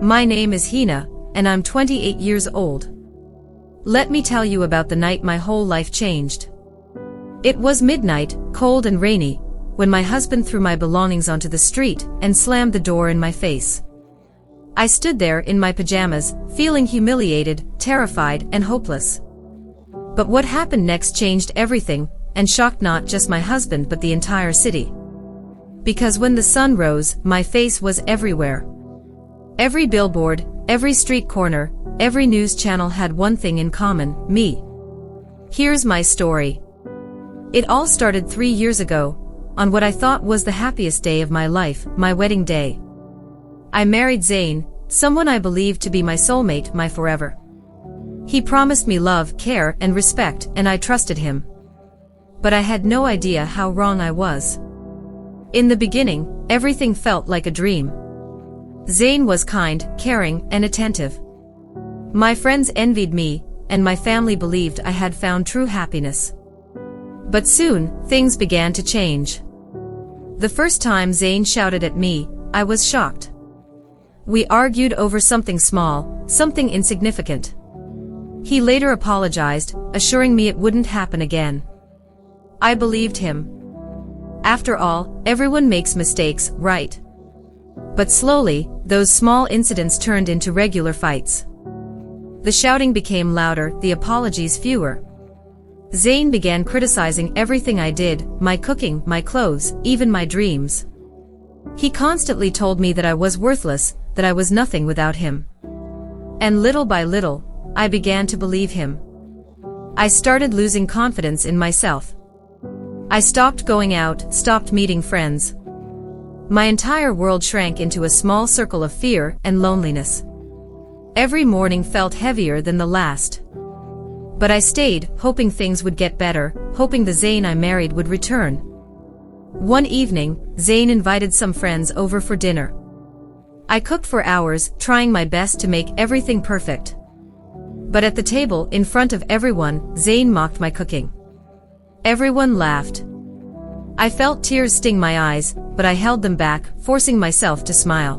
My name is Hina, and I'm 28 years old. Let me tell you about the night my whole life changed. It was midnight, cold and rainy, when my husband threw my belongings onto the street and slammed the door in my face. I stood there in my pajamas, feeling humiliated, terrified, and hopeless. But what happened next changed everything, and shocked not just my husband but the entire city. Because when the sun rose, my face was everywhere. Every billboard, every street corner, every news channel had one thing in common: me. Here's my story. It all started 3 years ago, on what I thought was the happiest day of my life, my wedding day. I married Zane, someone I believed to be my soulmate, my forever. He promised me love, care, and respect, and I trusted him. But I had no idea how wrong I was. In the beginning, everything felt like a dream. Zane was kind, caring, and attentive. My friends envied me, and my family believed I had found true happiness. But soon, things began to change. The first time Zane shouted at me, I was shocked. We argued over something small, something insignificant. He later apologized, assuring me it wouldn't happen again. I believed him. After all, everyone makes mistakes, right? But slowly, those small incidents turned into regular fights. The shouting became louder, the apologies fewer. Zane began criticizing everything I did, my cooking, my clothes, even my dreams. He constantly told me that I was worthless, that I was nothing without him. And little by little, I began to believe him. I started losing confidence in myself. I stopped going out, stopped meeting friends. My entire world shrank into a small circle of fear and loneliness. Every morning felt heavier than the last. But I stayed, hoping things would get better, hoping the Zane I married would return. One evening, Zane invited some friends over for dinner. I cooked for hours, trying my best to make everything perfect. But at the table, in front of everyone, Zane mocked my cooking. Everyone laughed. I felt tears sting my eyes, but I held them back, forcing myself to smile.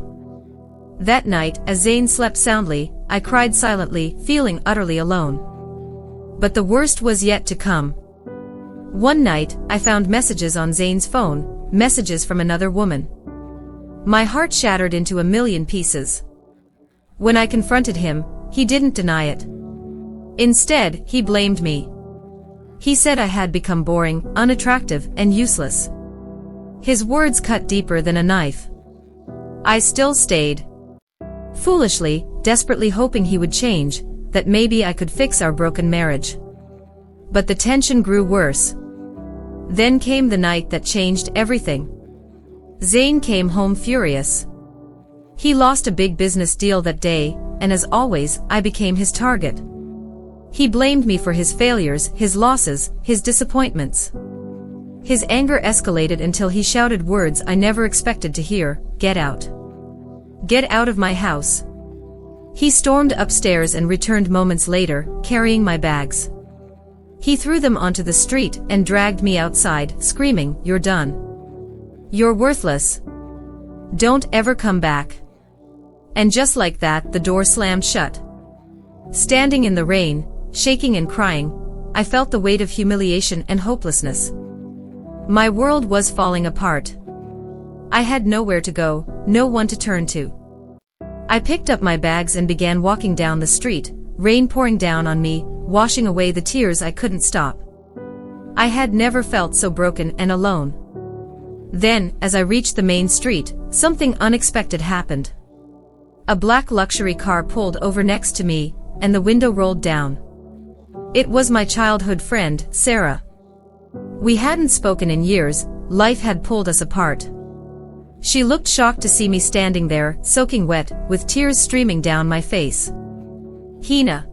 That night, as Zane slept soundly, I cried silently, feeling utterly alone. But the worst was yet to come. One night, I found messages on Zane's phone, messages from another woman. My heart shattered into a million pieces. When I confronted him, he didn't deny it. Instead, he blamed me. He said I had become boring, unattractive, and useless. His words cut deeper than a knife. I still stayed. Foolishly, desperately hoping he would change, that maybe I could fix our broken marriage. But the tension grew worse. Then came the night that changed everything. Zane came home furious. He lost a big business deal that day, and as always, I became his target. He blamed me for his failures, his losses, his disappointments. His anger escalated until he shouted words I never expected to hear: "Get out. Get out of my house." He stormed upstairs and returned moments later, carrying my bags. He threw them onto the street and dragged me outside, screaming, "You're done. You're worthless. Don't ever come back." And just like that, the door slammed shut. Standing in the rain, shaking and crying, I felt the weight of humiliation and hopelessness. My world was falling apart. I had nowhere to go, no one to turn to. I picked up my bags and began walking down the street, rain pouring down on me, washing away the tears I couldn't stop. I had never felt so broken and alone. Then, as I reached the main street, something unexpected happened. A black luxury car pulled over next to me, and the window rolled down. It was my childhood friend, Sarah. We hadn't spoken in years, life had pulled us apart. She looked shocked to see me standing there, soaking wet, with tears streaming down my face. "Hina,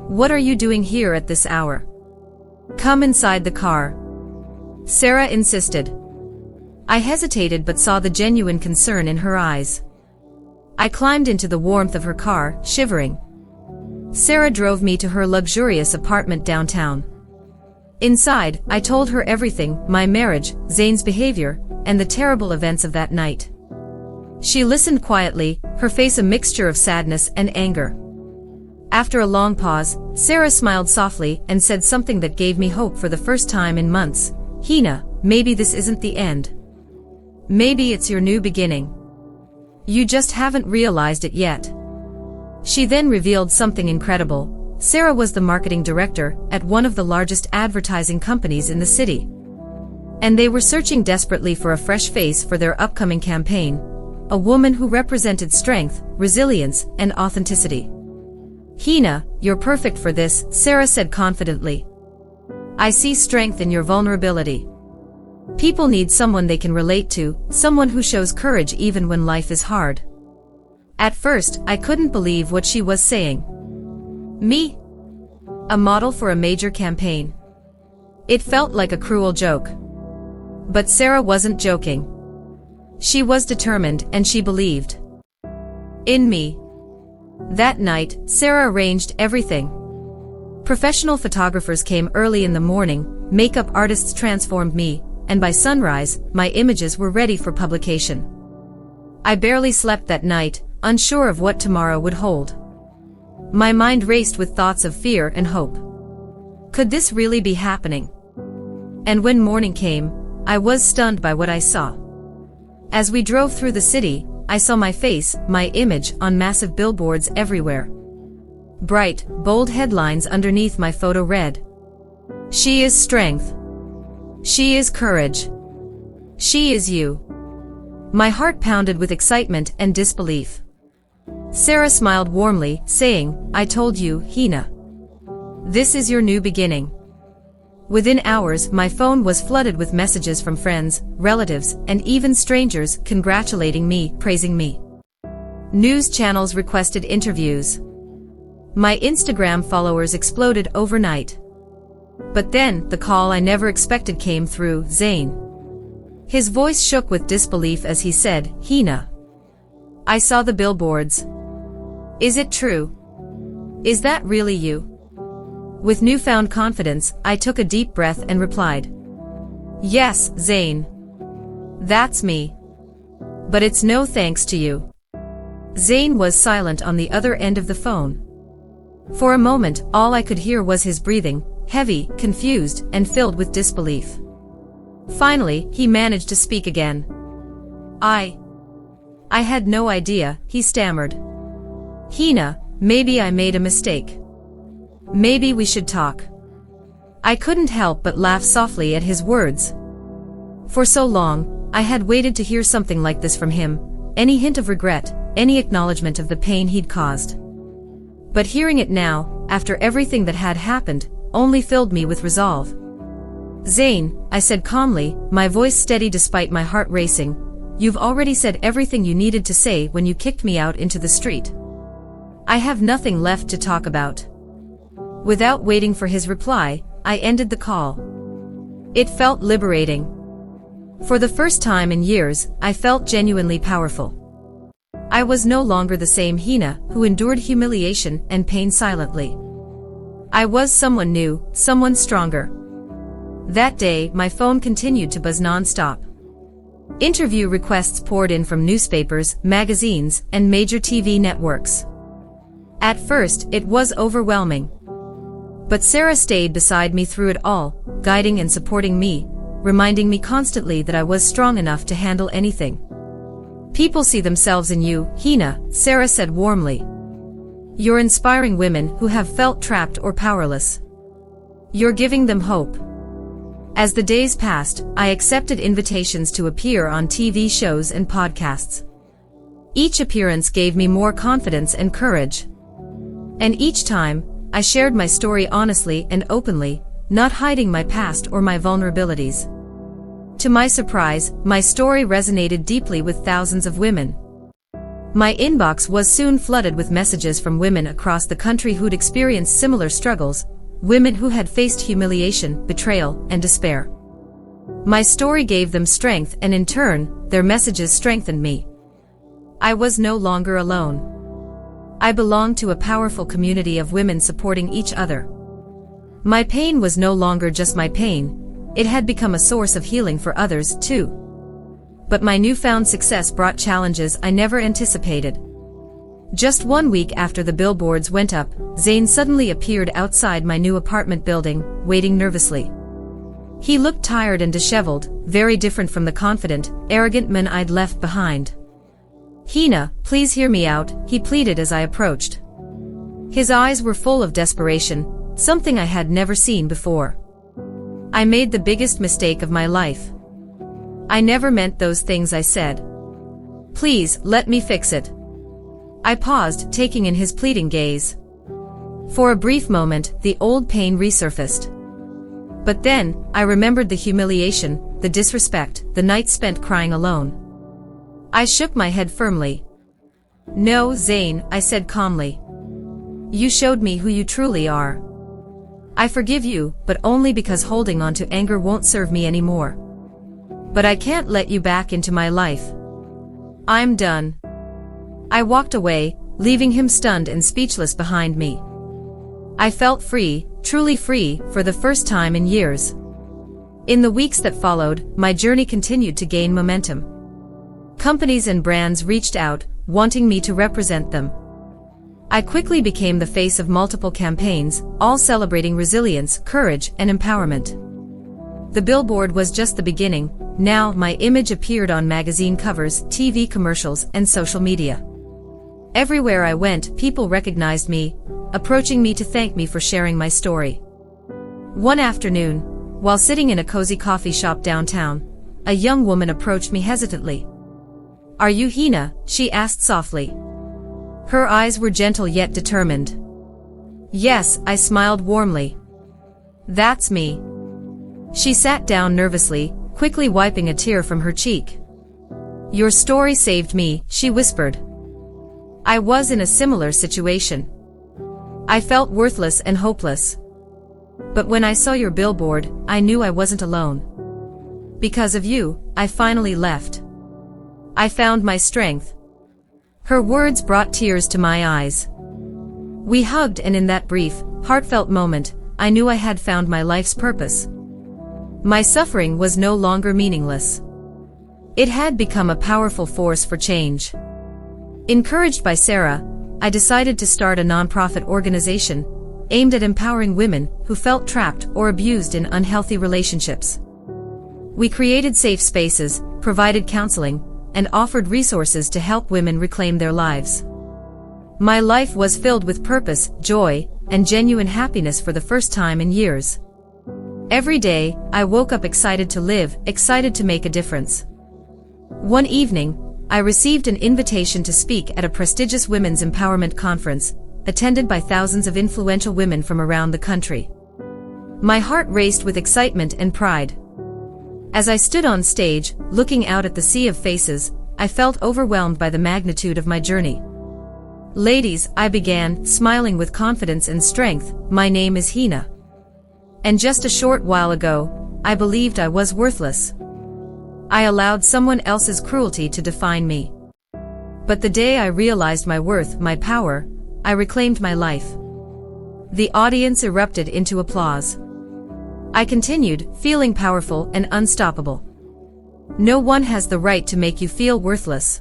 what are you doing here at this hour? Come inside the car," Sarah insisted. I hesitated but saw the genuine concern in her eyes. I climbed into the warmth of her car, shivering. Sarah drove me to her luxurious apartment downtown. Inside, I told her everything: my marriage, Zane's behavior, and the terrible events of that night. She listened quietly, her face a mixture of sadness and anger. After a long pause, Sarah smiled softly and said something that gave me hope for the first time in months. "Hina, maybe this isn't the end. Maybe it's your new beginning. You just haven't realized it yet." She then revealed something incredible. Sarah was the marketing director at one of the largest advertising companies in the city. And they were searching desperately for a fresh face for their upcoming campaign, a woman who represented strength, resilience, and authenticity. "Hina, you're perfect for this," Sarah said confidently. "I see strength in your vulnerability. People need someone they can relate to, someone who shows courage even when life is hard." At first, I couldn't believe what she was saying. Me? A model for a major campaign? It felt like a cruel joke. But Sarah wasn't joking. She was determined and she believed in me. That night, Sarah arranged everything. Professional photographers came early in the morning, makeup artists transformed me, and by sunrise, my images were ready for publication. I barely slept that night, unsure of what tomorrow would hold. My mind raced with thoughts of fear and hope. Could this really be happening? And when morning came, I was stunned by what I saw. As we drove through the city, I saw my face, my image, on massive billboards everywhere. Bright, bold headlines underneath my photo read, "She is strength. She is courage. She is you." My heart pounded with excitement and disbelief. Sarah smiled warmly, saying, "I told you, Hina. This is your new beginning." Within hours, my phone was flooded with messages from friends, relatives, and even strangers congratulating me, praising me. News channels requested interviews. My Instagram followers exploded overnight. But then, the call I never expected came through. Zayn. His voice shook with disbelief as he said, "Hina, I saw the billboards. Is it true? Is that really you?" With newfound confidence, I took a deep breath and replied, "Yes, Zayn. That's me. But it's no thanks to you." Zayn was silent on the other end of the phone. For a moment, all I could hear was his breathing, heavy, confused, and filled with disbelief. Finally, he managed to speak again. I had no idea," he stammered. "Hina, maybe I made a mistake. Maybe we should talk." I couldn't help but laugh softly at his words. For so long, I had waited to hear something like this from him, any hint of regret, any acknowledgement of the pain he'd caused. But hearing it now, after everything that had happened, only filled me with resolve. "Zayn," I said calmly, my voice steady despite my heart racing, "you've already said everything you needed to say when you kicked me out into the street. I have nothing left to talk about." Without waiting for his reply, I ended the call. It felt liberating. For the first time in years, I felt genuinely powerful. I was no longer the same Hina who endured humiliation and pain silently. I was someone new, someone stronger. That day, my phone continued to buzz non-stop. Interview requests poured in from newspapers, magazines, and major TV networks. At first, it was overwhelming. But Sarah stayed beside me through it all, guiding and supporting me, reminding me constantly that I was strong enough to handle anything. "People see themselves in you, Hina," Sarah said warmly. "You're inspiring women who have felt trapped or powerless. You're giving them hope." As the days passed, I accepted invitations to appear on TV shows and podcasts. Each appearance gave me more confidence and courage. And each time, I shared my story honestly and openly, not hiding my past or my vulnerabilities. To my surprise, my story resonated deeply with thousands of women. My inbox was soon flooded with messages from women across the country who'd experienced similar struggles, women who had faced humiliation, betrayal, and despair. My story gave them strength and in turn, their messages strengthened me. I was no longer alone. I belonged to a powerful community of women supporting each other. My pain was no longer just my pain, it had become a source of healing for others too. But my newfound success brought challenges I never anticipated. Just 1 week after the billboards went up, Zayn suddenly appeared outside my new apartment building, waiting nervously. He looked tired and disheveled, very different from the confident, arrogant man I'd left behind. "Hina, please hear me out," he pleaded as I approached. His eyes were full of desperation, something I had never seen before. "I made the biggest mistake of my life. I never meant those things I said. Please, let me fix it." I paused, taking in his pleading gaze. For a brief moment, the old pain resurfaced. But then, I remembered the humiliation, the disrespect, the nights spent crying alone. I shook my head firmly. "No, Zayn," I said calmly. "You showed me who you truly are. I forgive you, but only because holding on to anger won't serve me anymore. But I can't let you back into my life. I'm done." I walked away, leaving him stunned and speechless behind me. I felt free, truly free, for the first time in years. In the weeks that followed, my journey continued to gain momentum. Companies and brands reached out, wanting me to represent them. I quickly became the face of multiple campaigns, all celebrating resilience, courage, and empowerment. The billboard was just the beginning. Now my image appeared on magazine covers, TV commercials, and social media. Everywhere I went, people recognized me, approaching me to thank me for sharing my story. One afternoon, while sitting in a cozy coffee shop downtown, a young woman approached me hesitantly. "Are you Hina?" she asked softly. Her eyes were gentle yet determined. "Yes," I smiled warmly. "That's me." She sat down nervously, quickly wiping a tear from her cheek. "Your story saved me," she whispered. I was in a similar situation. I felt worthless and hopeless. But when I saw your billboard, I knew I wasn't alone. Because of you, I finally left. I found my strength. Her words brought tears to my eyes. We hugged, and in that brief, heartfelt moment, I knew I had found my life's purpose. My suffering was no longer meaningless. It had become a powerful force for change. Encouraged by Sarah, I decided to start a nonprofit organization aimed at empowering women who felt trapped or abused in unhealthy relationships. We created safe spaces, provided counseling, and offered resources to help women reclaim their lives. My life was filled with purpose, joy, and genuine happiness for the first time in years. Every day, I woke up excited to live, excited to make a difference. One evening, I received an invitation to speak at a prestigious women's empowerment conference, attended by thousands of influential women from around the country. My heart raced with excitement and pride. As I stood on stage, looking out at the sea of faces, I felt overwhelmed by the magnitude of my journey. "Ladies," I began, smiling with confidence and strength, "my name is Hina. And just a short while ago, I believed I was worthless. I allowed someone else's cruelty to define me. But the day I realized my worth, my power, I reclaimed my life." The audience erupted into applause. I continued, feeling powerful and unstoppable. "No one has the right to make you feel worthless.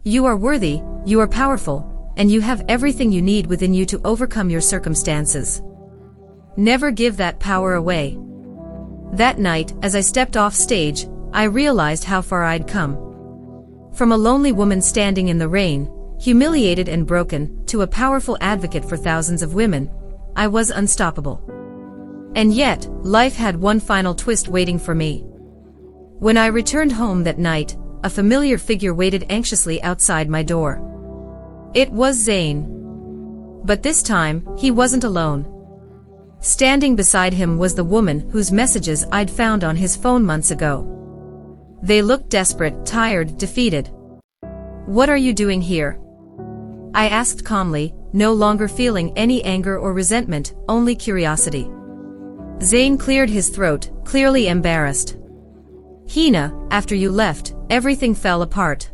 You are worthy, you are powerful, and you have everything you need within you to overcome your circumstances. Never give that power away." That night, as I stepped off stage, I realized how far I'd come. From a lonely woman standing in the rain, humiliated and broken, to a powerful advocate for thousands of women, I was unstoppable. And yet, life had one final twist waiting for me. When I returned home that night, a familiar figure waited anxiously outside my door. It was Zayn. But this time, he wasn't alone. Standing beside him was the woman whose messages I'd found on his phone months ago. They looked desperate, tired, defeated. "What are you doing here?" I asked calmly, no longer feeling any anger or resentment, only curiosity. Zayn cleared his throat, clearly embarrassed. "Hina, after you left, everything fell apart.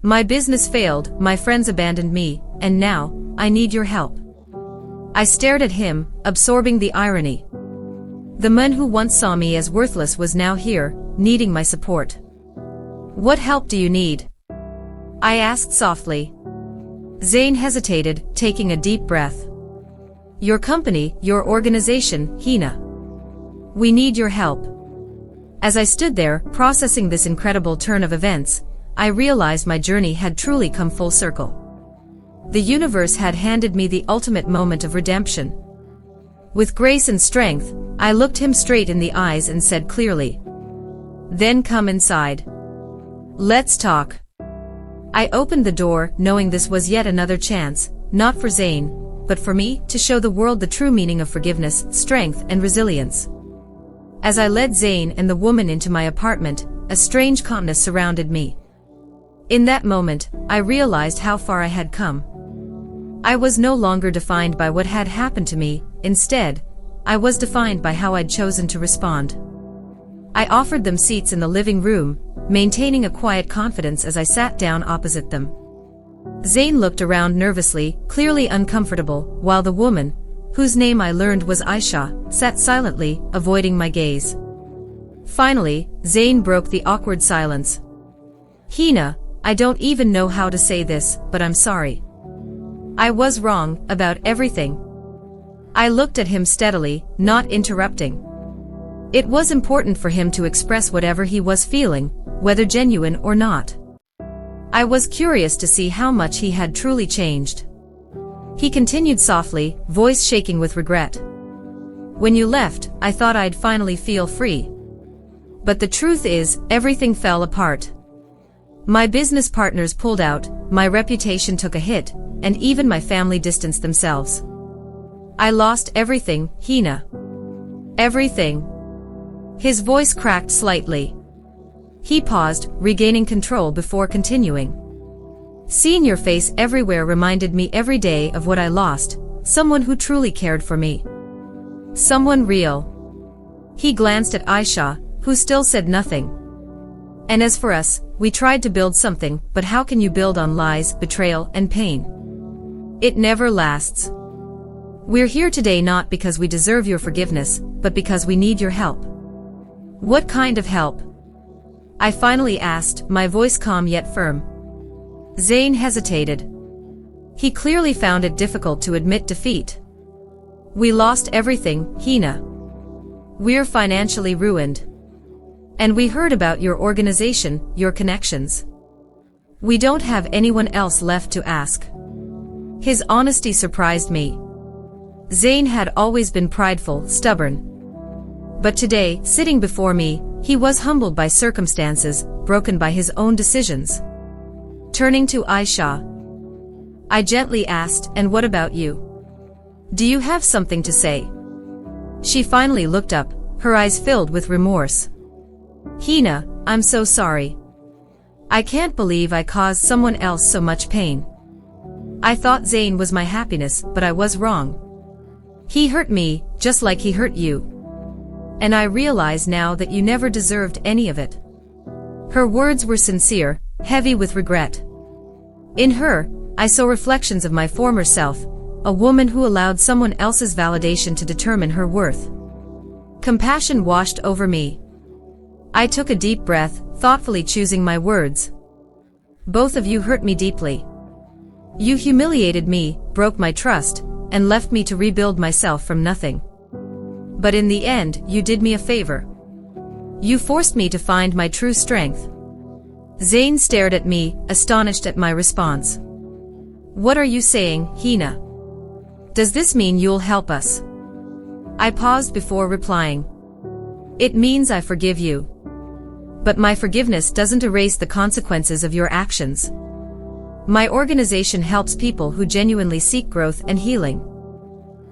My business failed, my friends abandoned me, and now, I need your help." I stared at him, absorbing the irony. The man who once saw me as worthless was now here, needing my support. "What help do you need?" I asked softly. Zayn hesitated, taking a deep breath. Your company, your organization, Hina. We need your help. As I stood there, processing this incredible turn of events, I realized my journey had truly come full circle. The universe had handed me the ultimate moment of redemption. With grace and strength, I looked him straight in the eyes and said clearly, "Then come inside. Let's talk." I opened the door, knowing this was yet another chance, not for Zayn, but for me, to show the world the true meaning of forgiveness, strength, and resilience. As I led Zayn and the woman into my apartment, a strange calmness surrounded me. In that moment, I realized how far I had come. I was no longer defined by what had happened to me, instead, I was defined by how I'd chosen to respond. I offered them seats in the living room, maintaining a quiet confidence as I sat down opposite them. Zayn looked around nervously, clearly uncomfortable, while the woman, whose name I learned was Aisha, sat silently, avoiding my gaze. Finally, Zayn broke the awkward silence. "Hina, I don't even know how to say this, but I'm sorry. I was wrong about everything." I looked at him steadily, not interrupting. It was important for him to express whatever he was feeling, whether genuine or not. I was curious to see how much he had truly changed. He continued softly, voice shaking with regret. "When you left, I thought I'd finally feel free. But the truth is, everything fell apart. My business partners pulled out, my reputation took a hit, and even my family distanced themselves. I lost everything, Hina. Everything." His voice cracked slightly. He paused, regaining control before continuing. "Seeing your face everywhere reminded me every day of what I lost, someone who truly cared for me. Someone real." He glanced at Aisha, who still said nothing. "And as for us, we tried to build something, but how can you build on lies, betrayal, and pain? It never lasts. We're here today not because we deserve your forgiveness, but because we need your help." "What kind of help?" I finally asked, my voice calm yet firm. Zayn hesitated. He clearly found it difficult to admit defeat. "We lost everything, Hina. We're financially ruined. And we heard about your organization, your connections. We don't have anyone else left to ask." His honesty surprised me. Zayn had always been prideful, stubborn. But today, sitting before me, he was humbled by circumstances, broken by his own decisions. Turning to Aisha, I gently asked, "And what about you? Do you have something to say?" She finally looked up, her eyes filled with remorse. "Hina, I'm so sorry. I can't believe I caused someone else so much pain. I thought Zayn was my happiness, but I was wrong. He hurt me, just like he hurt you. And I realize now that you never deserved any of it." Her words were sincere, heavy with regret. In her, I saw reflections of my former self, a woman who allowed someone else's validation to determine her worth. Compassion washed over me. I took a deep breath, thoughtfully choosing my words. "Both of you hurt me deeply. You humiliated me, broke my trust, and left me to rebuild myself from nothing. But in the end, you did me a favor. You forced me to find my true strength." Zayn stared at me, astonished at my response. "What are you saying, Hina? Does this mean you'll help us?" I paused before replying. "It means I forgive you. But my forgiveness doesn't erase the consequences of your actions. My organization helps people who genuinely seek growth and healing.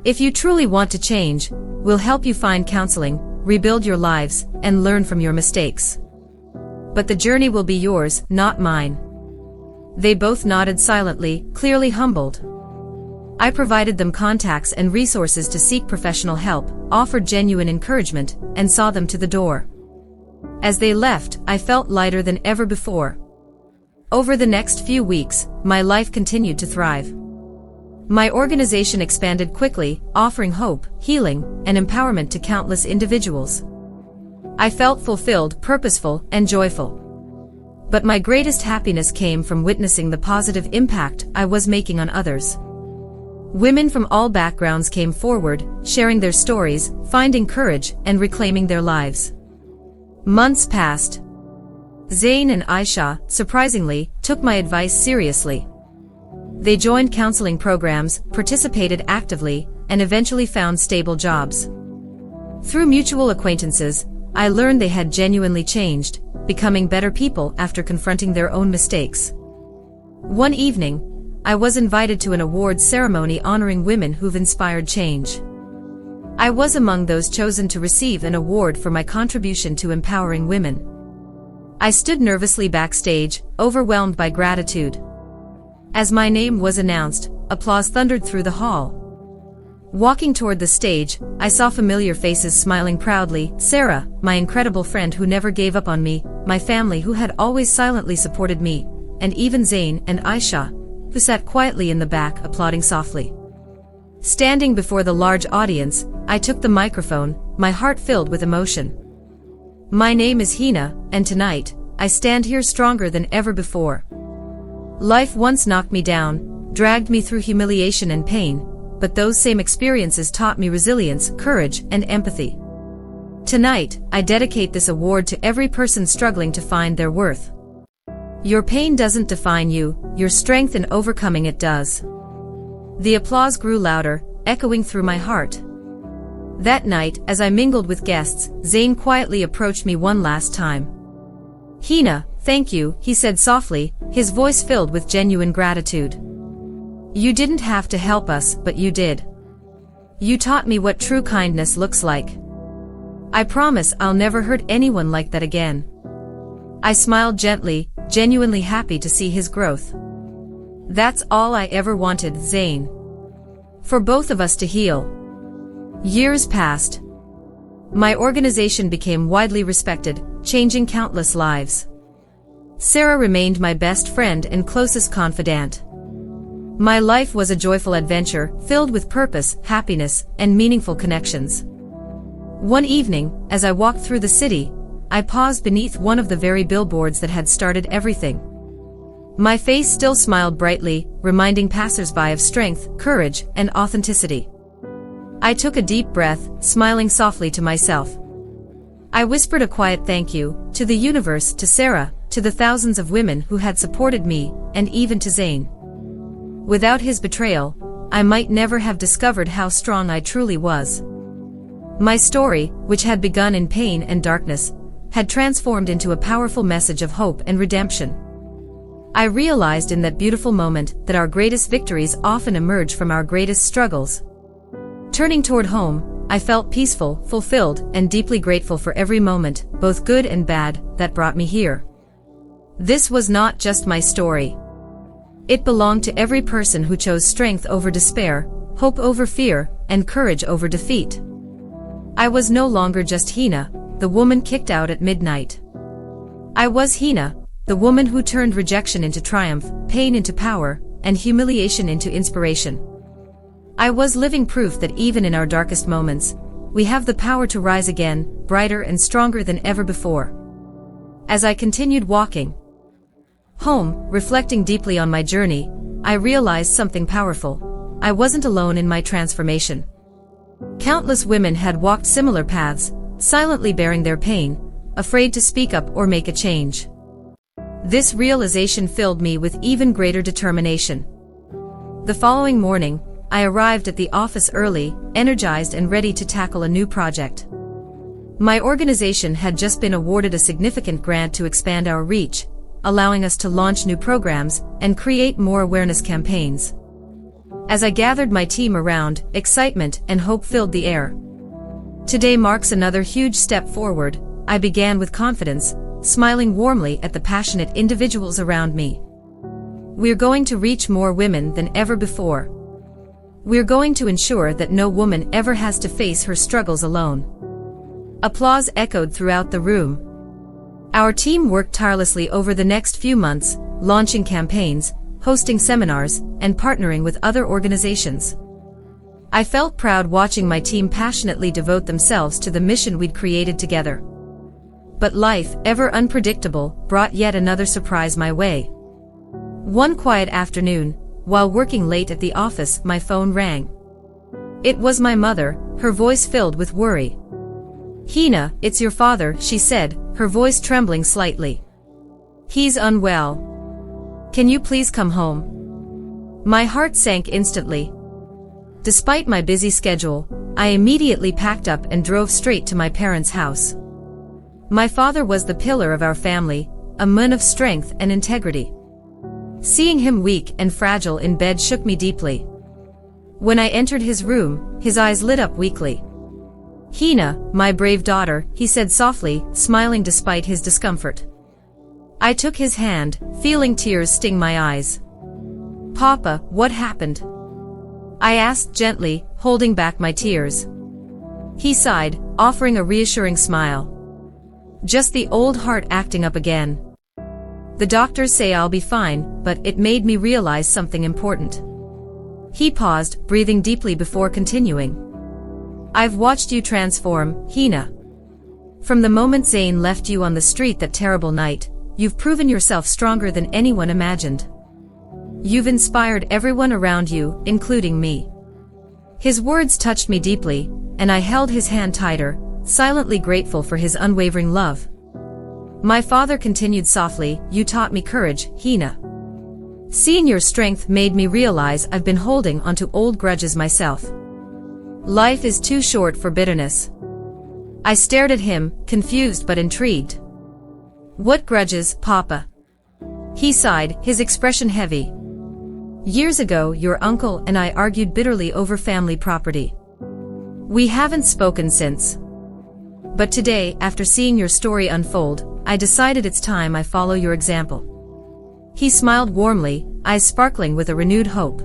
If you truly want to change, we'll help you find counseling, rebuild your lives, and learn from your mistakes. But the journey will be yours, not mine." They both nodded silently, clearly humbled. I provided them contacts and resources to seek professional help, offered genuine encouragement, and saw them to the door. As they left, I felt lighter than ever before. Over the next few weeks, my life continued to thrive. My organization expanded quickly, offering hope, healing, and empowerment to countless individuals. I felt fulfilled, purposeful, and joyful. But my greatest happiness came from witnessing the positive impact I was making on others. Women from all backgrounds came forward, sharing their stories, finding courage, and reclaiming their lives. Months passed. Zain and Aisha, surprisingly, took my advice seriously. They joined counseling programs, participated actively, and eventually found stable jobs. Through mutual acquaintances, I learned they had genuinely changed, becoming better people after confronting their own mistakes. One evening, I was invited to an awards ceremony honoring women who've inspired change. I was among those chosen to receive an award for my contribution to empowering women. I stood nervously backstage, overwhelmed by gratitude. As my name was announced, applause thundered through the hall. Walking toward the stage, I saw familiar faces smiling proudly: Sarah, my incredible friend who never gave up on me, my family who had always silently supported me, and even Zain and Aisha, who sat quietly in the back applauding softly. Standing before the large audience, I took the microphone, my heart filled with emotion. My name is Hina, and tonight, I stand here stronger than ever before. Life once knocked me down, dragged me through humiliation and pain, but those same experiences taught me resilience, courage, and empathy. Tonight, I dedicate this award to every person struggling to find their worth. Your pain doesn't define you, your strength in overcoming it does. The applause grew louder, echoing through my heart. That night, as I mingled with guests, Zain quietly approached me one last time. Hina, thank you, he said softly, his voice filled with genuine gratitude. You didn't have to help us, but you did. You taught me what true kindness looks like. I promise I'll never hurt anyone like that again. I smiled gently, genuinely happy to see his growth. That's all I ever wanted, Zain. For both of us to heal. Years passed. My organization became widely respected, changing countless lives. Sarah remained my best friend and closest confidant. My life was a joyful adventure, filled with purpose, happiness, and meaningful connections. One evening, as I walked through the city, I paused beneath one of the very billboards that had started everything. My face still smiled brightly, reminding passers-by of strength, courage, and authenticity. I took a deep breath, smiling softly to myself. I whispered a quiet thank you, to the universe, to Sarah, to the thousands of women who had supported me, and even to Zain. Without his betrayal, I might never have discovered how strong I truly was. My story, which had begun in pain and darkness, had transformed into a powerful message of hope and redemption. I realized in that beautiful moment that our greatest victories often emerge from our greatest struggles. Turning toward home, I felt peaceful, fulfilled, and deeply grateful for every moment, both good and bad, that brought me here. This was not just my story. It belonged to every person who chose strength over despair, hope over fear, and courage over defeat. I was no longer just Hina, the woman kicked out at midnight. I was Hina, the woman who turned rejection into triumph, pain into power, and humiliation into inspiration. I was living proof that even in our darkest moments, we have the power to rise again, brighter and stronger than ever before. As I continued walking home, reflecting deeply on my journey, I realized something powerful. I wasn't alone in my transformation. Countless women had walked similar paths, silently bearing their pain, afraid to speak up or make a change. This realization filled me with even greater determination. The following morning, I arrived at the office early, energized and ready to tackle a new project. My organization had just been awarded a significant grant to expand our reach, allowing us to launch new programs and create more awareness campaigns. As I gathered my team around, excitement and hope filled the air. Today marks another huge step forward, I began with confidence, smiling warmly at the passionate individuals around me. We're going to reach more women than ever before. We're going to ensure that no woman ever has to face her struggles alone. Applause echoed throughout the room. Our team worked tirelessly over the next few months, launching campaigns, hosting seminars, and partnering with other organizations. I felt proud watching my team passionately devote themselves to the mission we'd created together. But life, ever unpredictable, brought yet another surprise my way. One quiet afternoon, while working late at the office, my phone rang. It was my mother, her voice filled with worry. "Hina, it's your father," she said, her voice trembling slightly. "He's unwell. Can you please come home?" My heart sank instantly. Despite my busy schedule, I immediately packed up and drove straight to my parents' house. My father was the pillar of our family, a man of strength and integrity. Seeing him weak and fragile in bed shook me deeply. When I entered his room, his eyes lit up weakly. "Hina, my brave daughter," he said softly, smiling despite his discomfort. I took his hand, feeling tears sting my eyes. "Papa, what happened?" I asked gently, holding back my tears. He sighed, offering a reassuring smile. "Just the old heart acting up again. The doctors say I'll be fine," but it made me realize something important. He paused, breathing deeply before continuing. "I've watched you transform, Hina. From the moment Zayn left you on the street that terrible night, you've proven yourself stronger than anyone imagined. You've inspired everyone around you, including me." His words touched me deeply, and I held his hand tighter, silently grateful for his unwavering love. My father continued softly, "You taught me courage, Hina. Seeing your strength made me realize I've been holding onto old grudges myself. Life is too short for bitterness." I stared at him, confused but intrigued. "What grudges, Papa?" He sighed, his expression heavy. "Years ago, your uncle and I argued bitterly over family property. We haven't spoken since. But today, after seeing your story unfold, I decided it's time I follow your example." He smiled warmly, eyes sparkling with a renewed hope.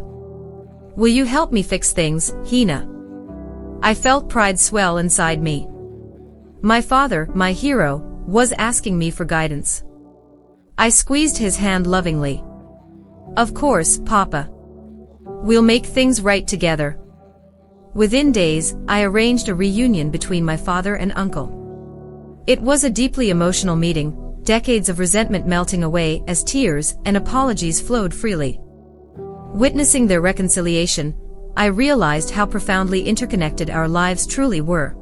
"Will you help me fix things, Hina?" I felt pride swell inside me. My father, my hero, was asking me for guidance. I squeezed his hand lovingly. "Of course, Papa. We'll make things right together." Within days, I arranged a reunion between my father and uncle. It was a deeply emotional meeting, decades of resentment melting away as tears and apologies flowed freely. Witnessing their reconciliation, I realized how profoundly interconnected our lives truly were.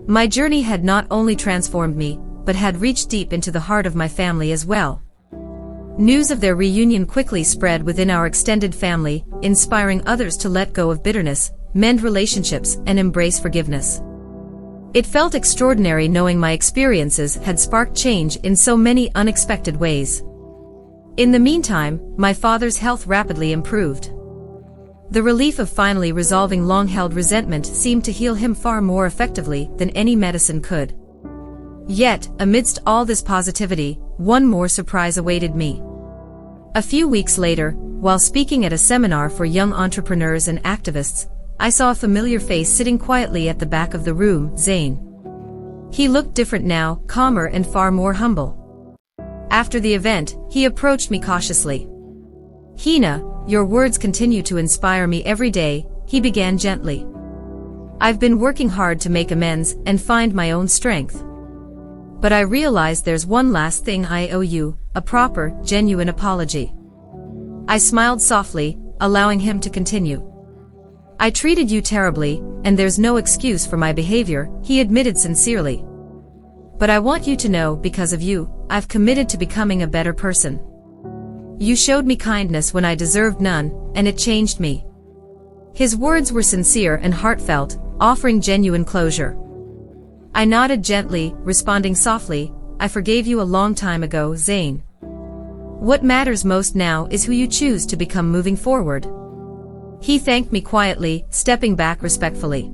My journey had not only transformed me, but had reached deep into the heart of my family as well. News of their reunion quickly spread within our extended family, inspiring others to let go of bitterness, mend relationships, and embrace forgiveness. It felt extraordinary knowing my experiences had sparked change in so many unexpected ways. In the meantime, my father's health rapidly improved. The relief of finally resolving long-held resentment seemed to heal him far more effectively than any medicine could. Yet, amidst all this positivity, one more surprise awaited me. A few weeks later, while speaking at a seminar for young entrepreneurs and activists, I saw a familiar face sitting quietly at the back of the room, Zayn. He looked different now, calmer and far more humble. After the event, he approached me cautiously. "Hina, your words continue to inspire me every day," he began gently. "I've been working hard to make amends and find my own strength. But I realize there's one last thing I owe you, a proper, genuine apology." I smiled softly, allowing him to continue. "I treated you terribly, and there's no excuse for my behavior," he admitted sincerely. "But I want you to know, because of you, I've committed to becoming a better person. You showed me kindness when I deserved none, and it changed me." His words were sincere and heartfelt, offering genuine closure. I nodded gently, responding softly, "I forgave you a long time ago, Zayn. What matters most now is who you choose to become moving forward." He thanked me quietly, stepping back respectfully.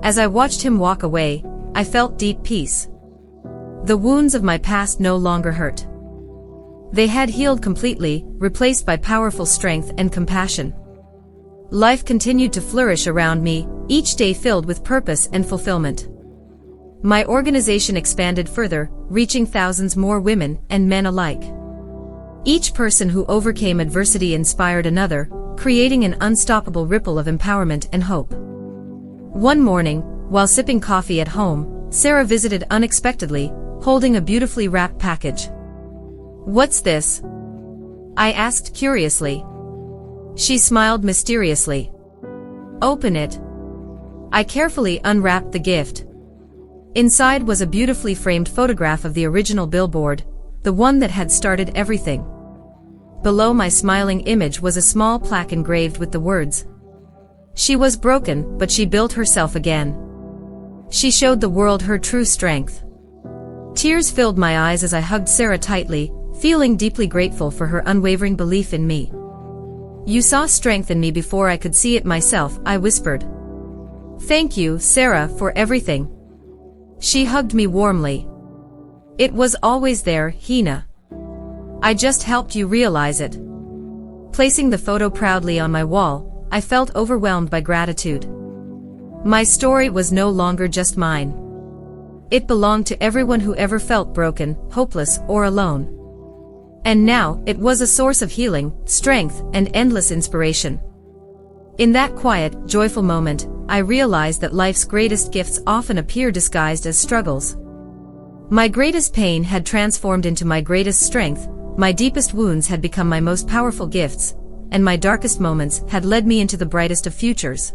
As I watched him walk away, I felt deep peace. The wounds of my past no longer hurt. They had healed completely, replaced by powerful strength and compassion. Life continued to flourish around me, each day filled with purpose and fulfillment. My organization expanded further, reaching thousands more women and men alike. Each person who overcame adversity inspired another, creating an unstoppable ripple of empowerment and hope. One morning, while sipping coffee at home, Sarah visited unexpectedly, holding a beautifully wrapped package. "What's this?" I asked curiously. She smiled mysteriously. "Open it." I carefully unwrapped the gift. Inside was a beautifully framed photograph of the original billboard, the one that had started everything. Below my smiling image was a small plaque engraved with the words, "She was broken, but she built herself again. She showed the world her true strength." Tears filled my eyes as I hugged Sarah tightly, feeling deeply grateful for her unwavering belief in me. "You saw strength in me before I could see it myself," I whispered. "Thank you, Sarah, for everything." She hugged me warmly. "It was always there, Hina. I just helped you realize it." Placing the photo proudly on my wall, I felt overwhelmed by gratitude. My story was no longer just mine. It belonged to everyone who ever felt broken, hopeless, or alone. And now, it was a source of healing, strength, and endless inspiration. In that quiet, joyful moment, I realized that life's greatest gifts often appear disguised as struggles. My greatest pain had transformed into my greatest strength, my deepest wounds had become my most powerful gifts, and my darkest moments had led me into the brightest of futures.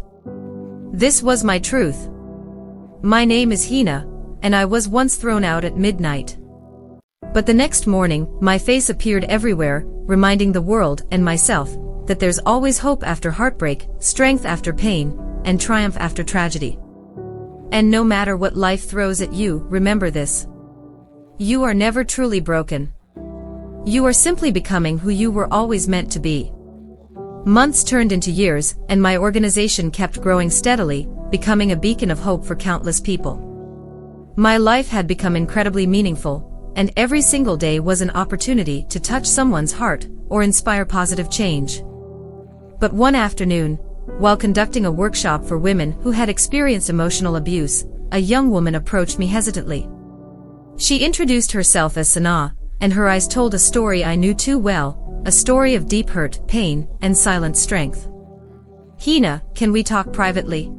This was my truth. My name is Hina, and I was once thrown out at midnight. But the next morning, my face appeared everywhere, reminding the world and myself that there's always hope after heartbreak, strength after pain, and triumph after tragedy. And no matter what life throws at you, remember this. You are never truly broken. You are simply becoming who you were always meant to be. Months turned into years, and my organization kept growing steadily, becoming a beacon of hope for countless people. My life had become incredibly meaningful, and every single day was an opportunity to touch someone's heart or inspire positive change. But one afternoon, while conducting a workshop for women who had experienced emotional abuse, a young woman approached me hesitantly. She introduced herself as Sana, and her eyes told a story I knew too well, a story of deep hurt, pain, and silent strength. "Hina, can we talk privately?"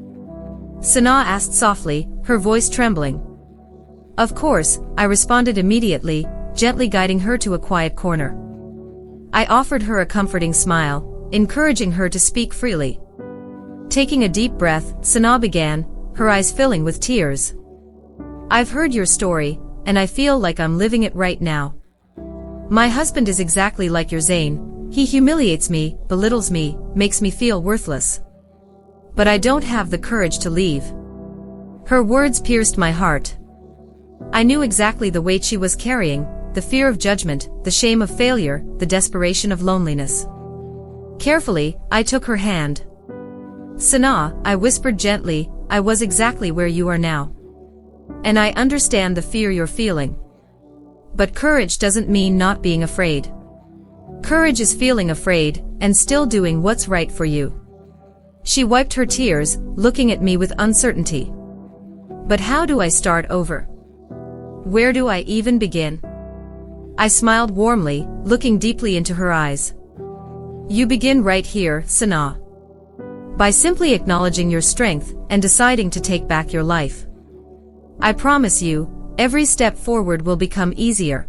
Sana asked softly, her voice trembling. "Of course," I responded immediately, gently guiding her to a quiet corner. I offered her a comforting smile, encouraging her to speak freely. Taking a deep breath, Sana began, her eyes filling with tears. "I've heard your story, and I feel like I'm living it right now. My husband is exactly like your Zayn. He humiliates me, belittles me, makes me feel worthless. But I don't have the courage to leave." Her words pierced my heart. I knew exactly the weight she was carrying, the fear of judgment, the shame of failure, the desperation of loneliness. Carefully, I took her hand. "Sana," I whispered gently, "I was exactly where you are now. And I understand the fear you're feeling. But courage doesn't mean not being afraid. Courage is feeling afraid, and still doing what's right for you." She wiped her tears, looking at me with uncertainty. "But how do I start over? Where do I even begin?" I smiled warmly, looking deeply into her eyes. "You begin right here, Sana. By simply acknowledging your strength and deciding to take back your life. I promise you, every step forward will become easier."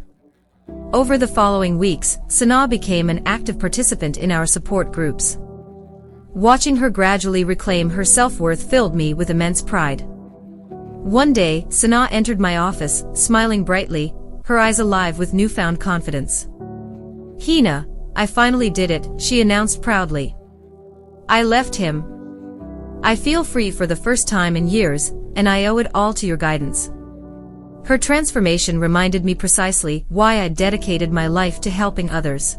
Over the following weeks, Sana became an active participant in our support groups. Watching her gradually reclaim her self-worth filled me with immense pride. One day, Sana entered my office, smiling brightly, her eyes alive with newfound confidence. "Hina, I finally did it," she announced proudly. "I left him. I feel free for the first time in years, and I owe it all to your guidance." Her transformation reminded me precisely why I'd dedicated my life to helping others.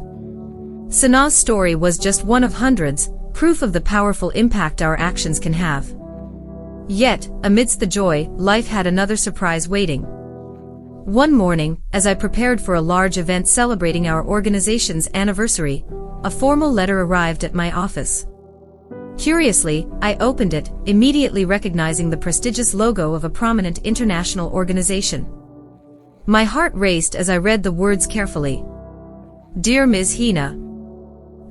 Sana's story was just one of hundreds, proof of the powerful impact our actions can have. Yet, amidst the joy, life had another surprise waiting. One morning, as I prepared for a large event celebrating our organization's anniversary, a formal letter arrived at my office. Curiously, I opened it, immediately recognizing the prestigious logo of a prominent international organization. My heart raced as I read the words carefully. "Dear Ms. Hina,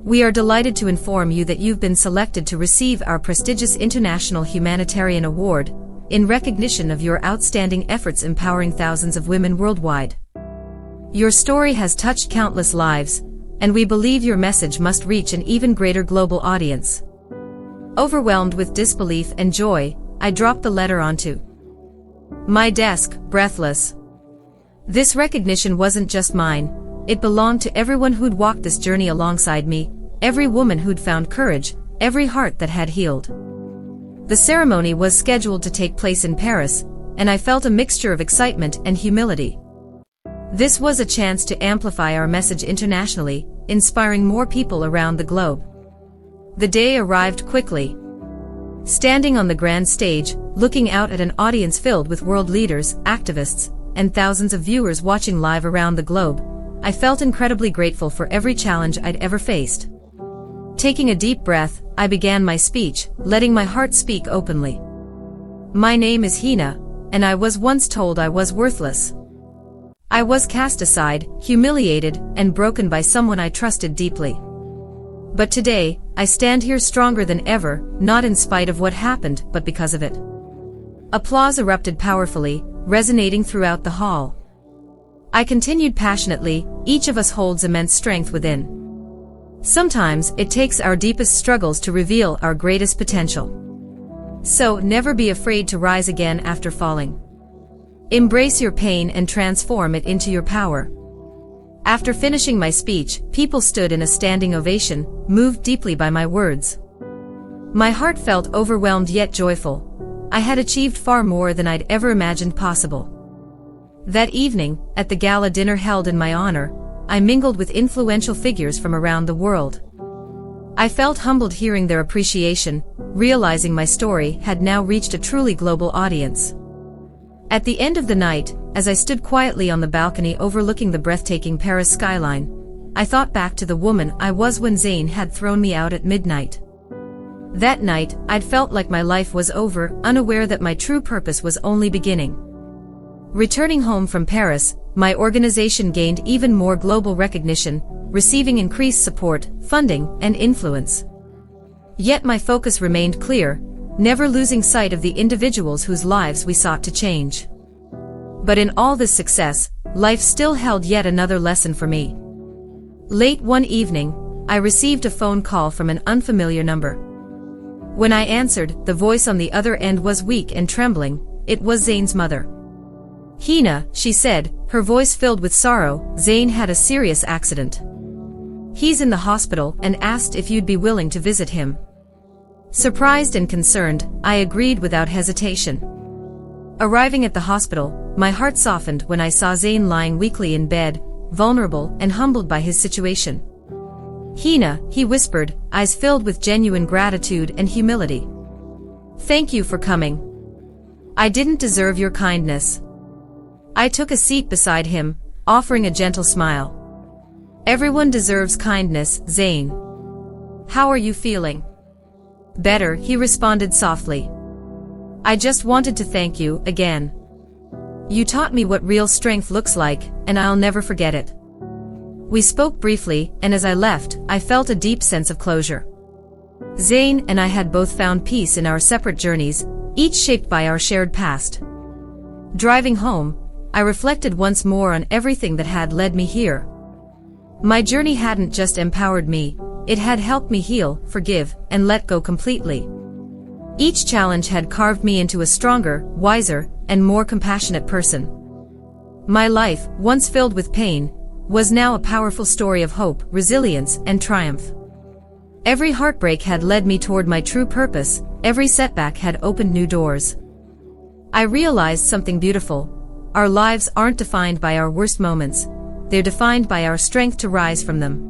we are delighted to inform you that you've been selected to receive our prestigious International Humanitarian Award, in recognition of your outstanding efforts empowering thousands of women worldwide. Your story has touched countless lives, and we believe your message must reach an even greater global audience. Overwhelmed with disbelief and joy, I dropped the letter onto my desk, breathless. This recognition wasn't just mine, it belonged to everyone who'd walked this journey alongside me, every woman who'd found courage, every heart that had healed. The ceremony was scheduled to take place in Paris, and I felt a mixture of excitement and humility. This was a chance to amplify our message internationally, inspiring more people around the globe. The day arrived quickly. Standing on the grand stage, looking out at an audience filled with world leaders, activists, and thousands of viewers watching live around the globe, I felt incredibly grateful for every challenge I'd ever faced. Taking a deep breath, I began my speech, letting my heart speak openly. My name is Hina, and I was once told I was worthless. I was cast aside, humiliated, and broken by someone I trusted deeply. But today, I stand here stronger than ever, not in spite of what happened, but because of it. Applause erupted powerfully, resonating throughout the hall. I continued passionately, each of us holds immense strength within. Sometimes, it takes our deepest struggles to reveal our greatest potential. So, never be afraid to rise again after falling. Embrace your pain and transform it into your power. After finishing my speech, people stood in a standing ovation, moved deeply by my words. My heart felt overwhelmed yet joyful. I had achieved far more than I'd ever imagined possible. That evening, at the gala dinner held in my honor, I mingled with influential figures from around the world. I felt humbled hearing their appreciation, realizing my story had now reached a truly global audience. At the end of the night, as I stood quietly on the balcony overlooking the breathtaking Paris skyline, I thought back to the woman I was when Zayn had thrown me out at midnight. That night, I'd felt like my life was over, unaware that my true purpose was only beginning. Returning home from Paris, my organization gained even more global recognition, receiving increased support, funding, and influence. Yet my focus remained clear, never losing sight of the individuals whose lives we sought to change. But in all this success, life still held yet another lesson for me. Late one evening, I received a phone call from an unfamiliar number. When I answered, the voice on the other end was weak and trembling. It was Zayn's mother. "Hina," she said, her voice filled with sorrow, "Zayn had a serious accident. He's in the hospital and asked if you'd be willing to visit him." Surprised and concerned, I agreed without hesitation. Arriving at the hospital, my heart softened when I saw Zayn lying weakly in bed, vulnerable and humbled by his situation. "Hina," he whispered, eyes filled with genuine gratitude and humility. "Thank you for coming. I didn't deserve your kindness." I took a seat beside him, offering a gentle smile. "Everyone deserves kindness, Zayn. How are you feeling?" "Better," he responded softly. "I just wanted to thank you again. You taught me what real strength looks like, and I'll never forget it." We spoke briefly, and as I left, I felt a deep sense of closure. Zayn and I had both found peace in our separate journeys, each shaped by our shared past. Driving home, I reflected once more on everything that had led me here. My journey hadn't just empowered me, it had helped me heal, forgive, and let go completely. Each challenge had carved me into a stronger, wiser, and more compassionate person. My life, once filled with pain, was now a powerful story of hope, resilience, and triumph. Every heartbreak had led me toward my true purpose, every setback had opened new doors. I realized something beautiful. Our lives aren't defined by our worst moments, they're defined by our strength to rise from them.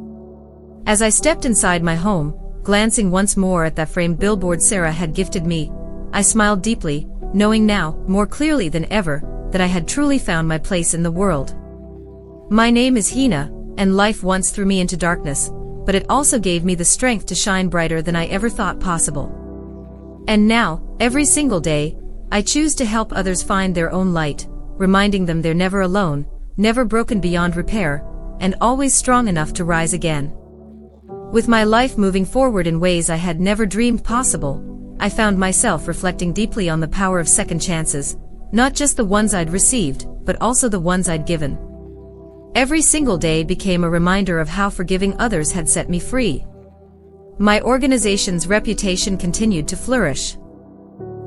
As I stepped inside my home, glancing once more at that framed billboard Sarah had gifted me, I smiled deeply, knowing now, more clearly than ever, that I had truly found my place in the world. My name is Hina, and life once threw me into darkness, but it also gave me the strength to shine brighter than I ever thought possible. And now, every single day, I choose to help others find their own light, reminding them they're never alone, never broken beyond repair, and always strong enough to rise again. With my life moving forward in ways I had never dreamed possible, I found myself reflecting deeply on the power of second chances, not just the ones I'd received, but also the ones I'd given. Every single day became a reminder of how forgiving others had set me free. My organization's reputation continued to flourish.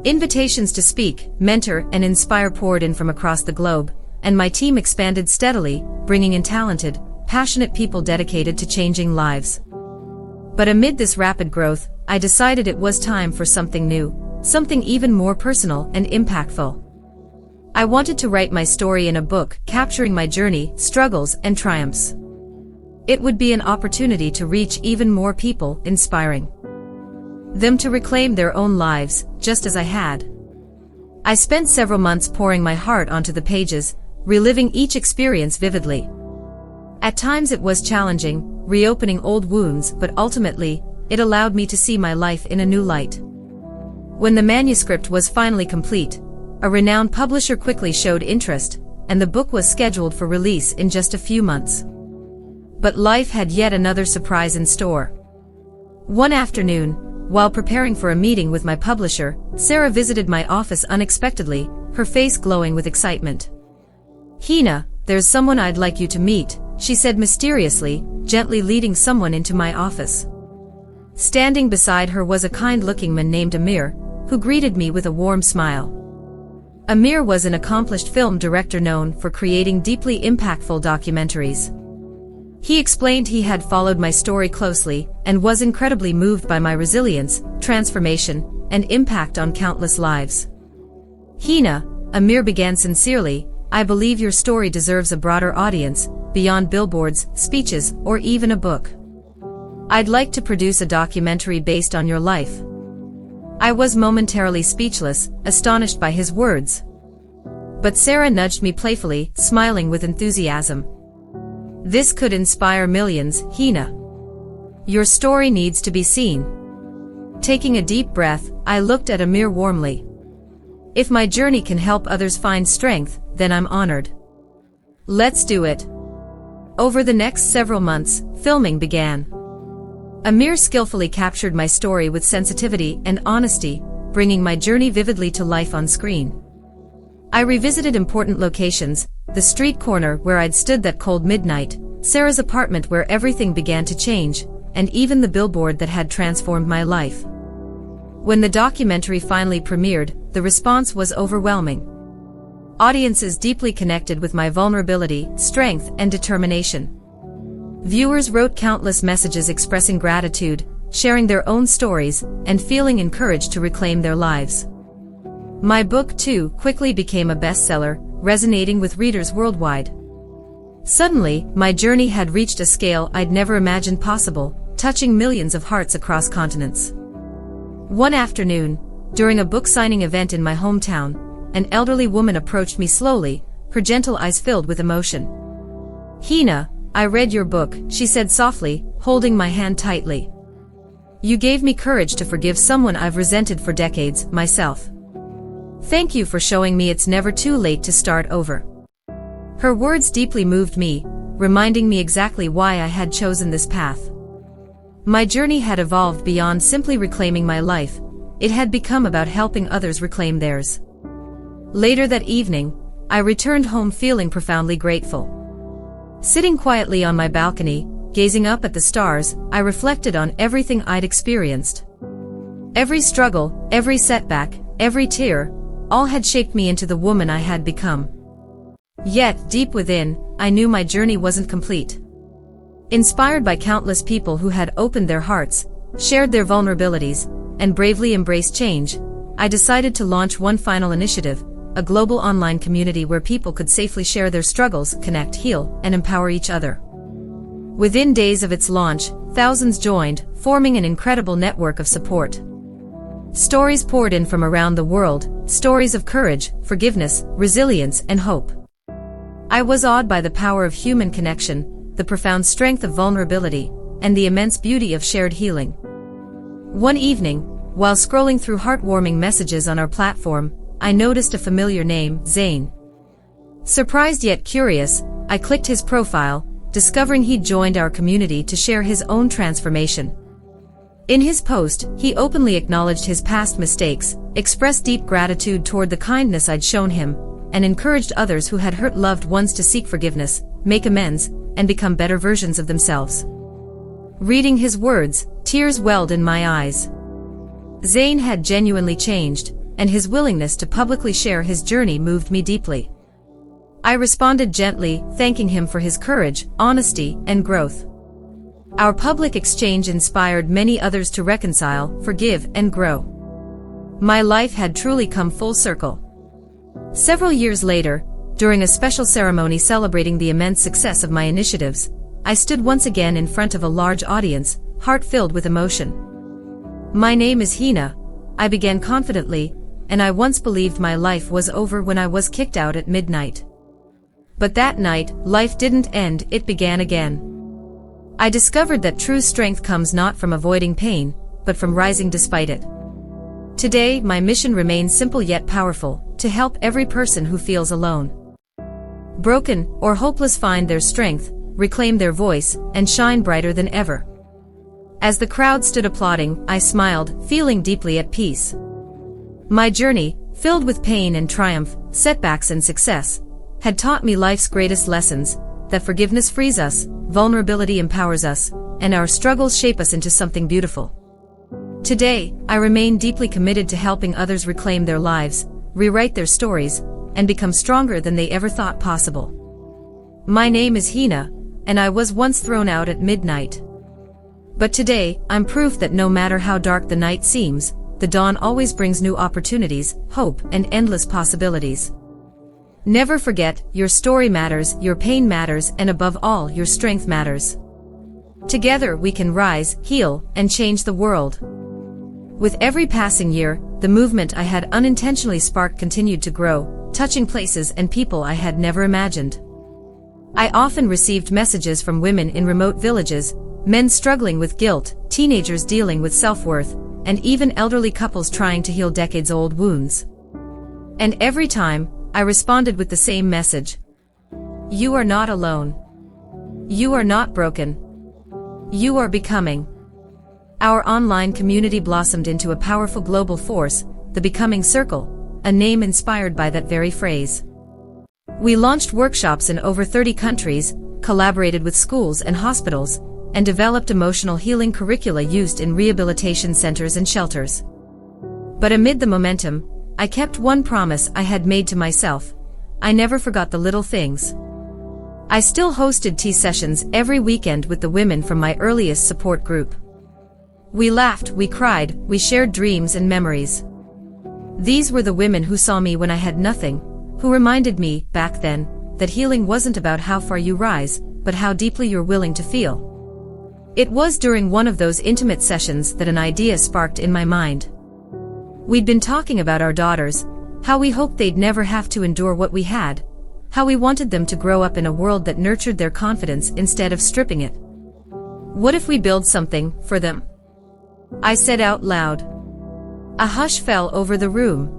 Invitations to speak, mentor, and inspire poured in from across the globe, and my team expanded steadily, bringing in talented, passionate people dedicated to changing lives. But amid this rapid growth, I decided it was time for something new, something even more personal and impactful. I wanted to write my story in a book, capturing my journey, struggles, and triumphs. It would be an opportunity to reach even more people, inspiring them to reclaim their own lives, just as I had. I spent several months pouring my heart onto the pages, reliving each experience vividly. At times it was challenging, reopening old wounds, but ultimately, it allowed me to see my life in a new light. When the manuscript was finally complete, a renowned publisher quickly showed interest, and the book was scheduled for release in just a few months. But life had yet another surprise in store. One afternoon, while preparing for a meeting with my publisher, Sarah visited my office unexpectedly, her face glowing with excitement. "Hina, there's someone I'd like you to meet," she said mysteriously, gently leading someone into my office. Standing beside her was a kind-looking man named Amir, who greeted me with a warm smile. Amir was an accomplished film director known for creating deeply impactful documentaries. He explained he had followed my story closely and was incredibly moved by my resilience, transformation, and impact on countless lives. "Hina," Amir began sincerely, "I believe your story deserves a broader audience, beyond billboards, speeches, or even a book. I'd like to produce a documentary based on your life." I was momentarily speechless, astonished by his words. But Sarah nudged me playfully, smiling with enthusiasm. "This could inspire millions, Hina. Your story needs to be seen." Taking a deep breath, I looked at Amir warmly. "If my journey can help others find strength, then I'm honored. Let's do it." Over the next several months, filming began. Amir skillfully captured my story with sensitivity and honesty, bringing my journey vividly to life on screen. I revisited important locations, the street corner where I'd stood that cold midnight, Sarah's apartment where everything began to change, and even the billboard that had transformed my life. When the documentary finally premiered, the response was overwhelming. Audiences deeply connected with my vulnerability, strength, and determination. Viewers wrote countless messages expressing gratitude, sharing their own stories, and feeling encouraged to reclaim their lives. My book, too, quickly became a bestseller, resonating with readers worldwide. Suddenly, my journey had reached a scale I'd never imagined possible, touching millions of hearts across continents. One afternoon, during a book signing event in my hometown, an elderly woman approached me slowly, her gentle eyes filled with emotion. "Hina, I read your book," she said softly, holding my hand tightly. "You gave me courage to forgive someone I've resented for decades, myself. Thank you for showing me it's never too late to start over." Her words deeply moved me, reminding me exactly why I had chosen this path. My journey had evolved beyond simply reclaiming my life. It had become about helping others reclaim theirs. Later that evening, I returned home feeling profoundly grateful. Sitting quietly on my balcony, gazing up at the stars, I reflected on everything I'd experienced. Every struggle, every setback, every tear, all had shaped me into the woman I had become. Yet, deep within, I knew my journey wasn't complete. Inspired by countless people who had opened their hearts, shared their vulnerabilities, and bravely embraced change, I decided to launch one final initiative, a global online community where people could safely share their struggles, connect, heal, and empower each other. Within days of its launch, thousands joined, forming an incredible network of support. Stories poured in from around the world, stories of courage, forgiveness, resilience, and hope. I was awed by the power of human connection, the profound strength of vulnerability, and the immense beauty of shared healing. One evening, while scrolling through heartwarming messages on our platform, I noticed a familiar name, Zain. Surprised yet curious, I clicked his profile, discovering he'd joined our community to share his own transformation. In his post, he openly acknowledged his past mistakes, expressed deep gratitude toward the kindness I'd shown him, and encouraged others who had hurt loved ones to seek forgiveness, make amends, and become better versions of themselves. Reading his words, tears welled in my eyes. Zayn had genuinely changed, and his willingness to publicly share his journey moved me deeply. I responded gently, thanking him for his courage, honesty, and growth. Our public exchange inspired many others to reconcile, forgive, and grow. My life had truly come full circle. Several years later, during a special ceremony celebrating the immense success of my initiatives, I stood once again in front of a large audience, heart filled with emotion. My name is Hina, I began confidently, and I once believed my life was over when I was kicked out at midnight. But that night, life didn't end, it began again. I discovered that true strength comes not from avoiding pain, but from rising despite it. Today, my mission remains simple yet powerful, to help every person who feels alone, broken, or hopeless find their strength, reclaim their voice, and shine brighter than ever. As the crowd stood applauding, I smiled, feeling deeply at peace. My journey, filled with pain and triumph, setbacks and success, had taught me life's greatest lessons, that forgiveness frees us, vulnerability empowers us, and our struggles shape us into something beautiful. Today, I remain deeply committed to helping others reclaim their lives, rewrite their stories, and become stronger than they ever thought possible. My name is Hina, and I was once thrown out at midnight. But today, I'm proof that no matter how dark the night seems, the dawn always brings new opportunities, hope, and endless possibilities. Never forget, your story matters, your pain matters, and above all, your strength matters. Together we can rise, heal, and change the world. With every passing year, the movement I had unintentionally sparked continued to grow, touching places and people I had never imagined. I often received messages from women in remote villages, men struggling with guilt, teenagers dealing with self-worth, and even elderly couples trying to heal decades-old wounds. And every time, I responded with the same message. You are not alone. You are not broken. You are becoming. Our online community blossomed into a powerful global force, the Becoming Circle, a name inspired by that very phrase. We launched workshops in over 30 countries, collaborated with schools and hospitals, and developed emotional healing curricula used in rehabilitation centers and shelters. But amid the momentum, I kept one promise I had made to myself. I never forgot the little things. I still hosted tea sessions every weekend with the women from my earliest support group. We laughed, we cried, we shared dreams and memories. These were the women who saw me when I had nothing, who reminded me, back then, that healing wasn't about how far you rise, but how deeply you're willing to feel. It was during one of those intimate sessions that an idea sparked in my mind. We'd been talking about our daughters, how we hoped they'd never have to endure what we had, how we wanted them to grow up in a world that nurtured their confidence instead of stripping it. What if we build something for them? I said out loud. A hush fell over the room.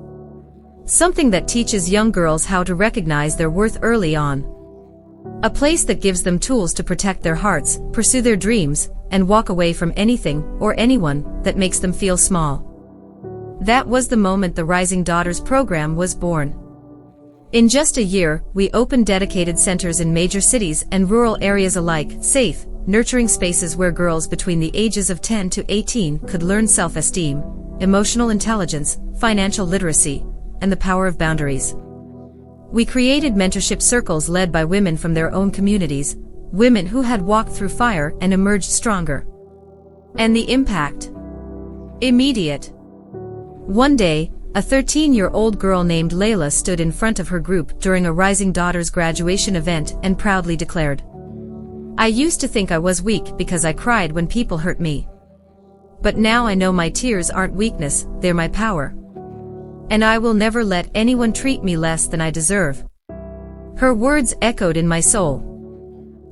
Something that teaches young girls how to recognize their worth early on. A place that gives them tools to protect their hearts, pursue their dreams, and walk away from anything or anyone that makes them feel small. That was the moment the Rising Daughters program was born. In just a year, we opened dedicated centers in major cities and rural areas alike, safe, nurturing spaces where girls between the ages of 10 to 18 could learn self-esteem, emotional intelligence, financial literacy, and the power of boundaries. We created mentorship circles led by women from their own communities, women who had walked through fire and emerged stronger. And the impact? Immediate. One day, a 13-year-old girl named Layla stood in front of her group during a Rising Daughters graduation event and proudly declared, I used to think I was weak because I cried when people hurt me. But now I know my tears aren't weakness, they're my power. And I will never let anyone treat me less than I deserve. Her words echoed in my soul.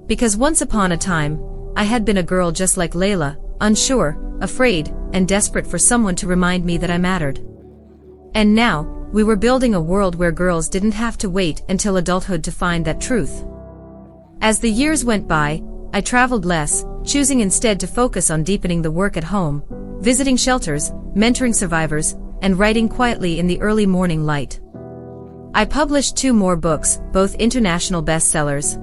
Because once upon a time, I had been a girl just like Layla, unsure, afraid, and desperate for someone to remind me that I mattered. And now, we were building a world where girls didn't have to wait until adulthood to find that truth. As the years went by, I traveled less, choosing instead to focus on deepening the work at home, visiting shelters, mentoring survivors, and writing quietly in the early morning light. I published 2 more books, both international bestsellers.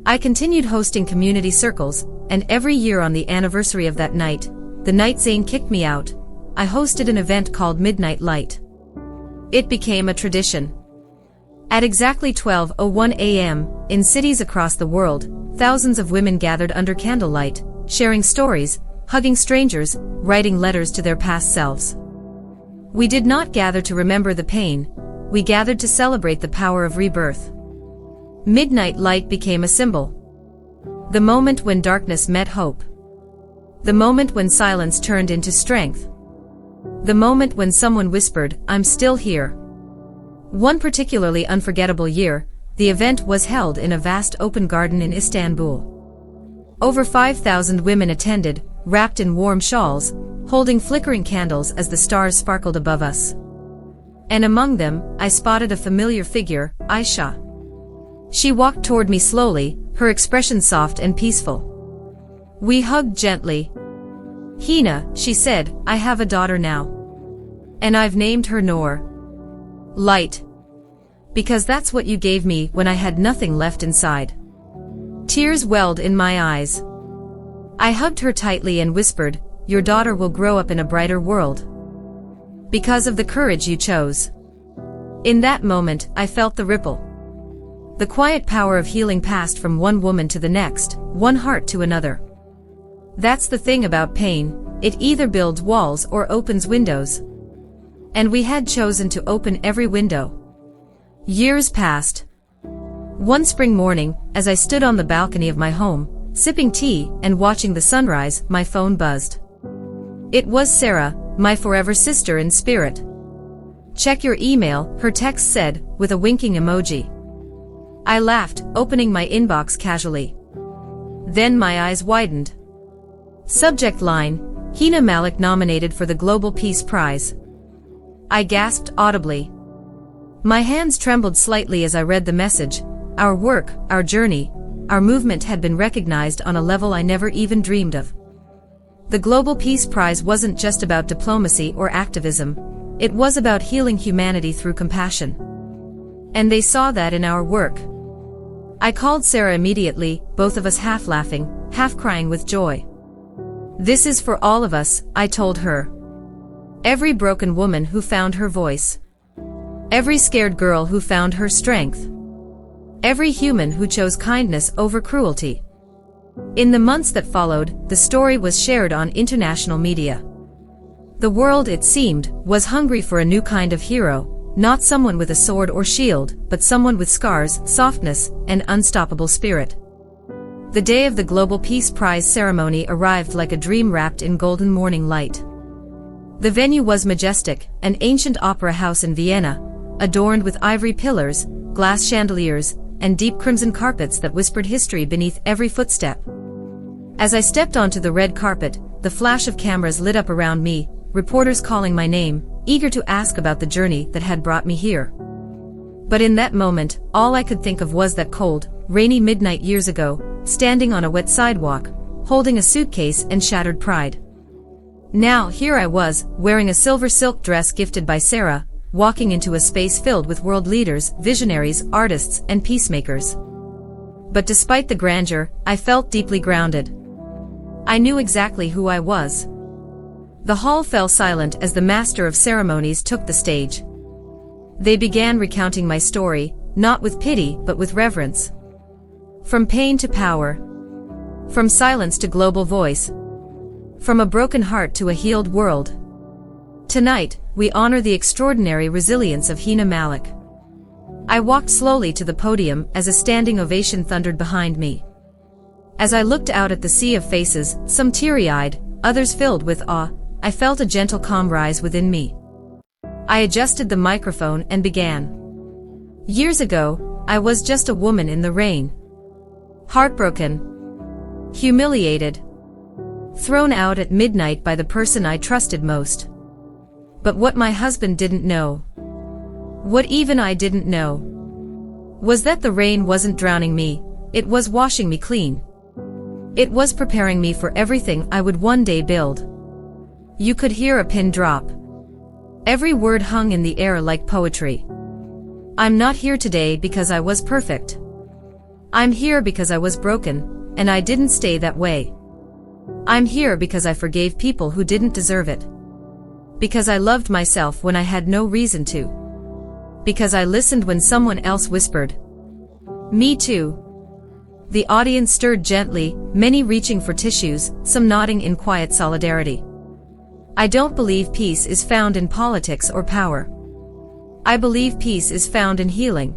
I continued hosting community circles, and every year on the anniversary of that night, the night Zane kicked me out, I hosted an event called Midnight Light. It became a tradition. At exactly 12:01 a.m., in cities across the world, thousands of women gathered under candlelight, sharing stories, hugging strangers, writing letters to their past selves. We did not gather to remember the pain, we gathered to celebrate the power of rebirth. Midnight Light became a symbol. The moment when darkness met hope. The moment when silence turned into strength. The moment when someone whispered, "I'm still here." One particularly unforgettable year, the event was held in a vast open garden in Istanbul. Over 5,000 women attended, wrapped in warm shawls, holding flickering candles as the stars sparkled above us. And among them, I spotted a familiar figure, Aisha. She walked toward me slowly, her expression soft and peaceful. We hugged gently. "Hina," she said, "I have a daughter now. And I've named her Noor. Light. Because that's what you gave me when I had nothing left inside." Tears welled in my eyes. I hugged her tightly and whispered, "Your daughter will grow up in a brighter world. Because of the courage you chose." In that moment, I felt the ripple. The quiet power of healing passed from one woman to the next, one heart to another. That's the thing about pain, it either builds walls or opens windows. And we had chosen to open every window. Years passed. One spring morning, as I stood on the balcony of my home, sipping tea and watching the sunrise, my phone buzzed. It was Sarah, my forever sister in spirit. "Check your email," her text said, with a winking emoji. I laughed, opening my inbox casually. Then my eyes widened. Subject line, Hina Malik nominated for the Global Peace Prize. I gasped audibly. My hands trembled slightly as I read the message. Our work, our journey, our movement had been recognized on a level I never even dreamed of. The Global Peace Prize wasn't just about diplomacy or activism, it was about healing humanity through compassion. And they saw that in our work. I called Sarah immediately, both of us half laughing, half crying with joy. "This is for all of us," I told her. Every broken woman who found her voice. Every scared girl who found her strength. Every human who chose kindness over cruelty. In the months that followed, the story was shared on international media. The world, it seemed, was hungry for a new kind of hero, not someone with a sword or shield, but someone with scars, softness, and unstoppable spirit. The day of the Global Peace Prize ceremony arrived like a dream wrapped in golden morning light. The venue was majestic, an ancient opera house in Vienna, adorned with ivory pillars, glass chandeliers, and deep crimson carpets that whispered history beneath every footstep. As I stepped onto the red carpet, the flash of cameras lit up around me, reporters calling my name, eager to ask about the journey that had brought me here. But in that moment, all I could think of was that cold, rainy midnight years ago, standing on a wet sidewalk, holding a suitcase and shattered pride. Now, here I was, wearing a silver silk dress gifted by Sarah, walking into a space filled with world leaders, visionaries, artists, and peacemakers. But despite the grandeur, I felt deeply grounded. I knew exactly who I was. The hall fell silent as the master of ceremonies took the stage. They began recounting my story, not with pity but with reverence. From pain to power. From silence to global voice. From a broken heart to a healed world. Tonight, we honor the extraordinary resilience of Hina Malik. I walked slowly to the podium as a standing ovation thundered behind me. As I looked out at the sea of faces, some teary-eyed, others filled with awe, I felt a gentle calm rise within me. I adjusted the microphone and began. Years ago, I was just a woman in the rain. Heartbroken. Humiliated. Thrown out at midnight by the person I trusted most. But what my husband didn't know, what even I didn't know, was that the rain wasn't drowning me, it was washing me clean. It was preparing me for everything I would one day build. You could hear a pin drop. Every word hung in the air like poetry. I'm not here today because I was perfect. I'm here because I was broken, and I didn't stay that way. I'm here because I forgave people who didn't deserve it. Because I loved myself when I had no reason to. Because I listened when someone else whispered, "Me too." The audience stirred gently, many reaching for tissues, some nodding in quiet solidarity. I don't believe peace is found in politics or power. I believe peace is found in healing.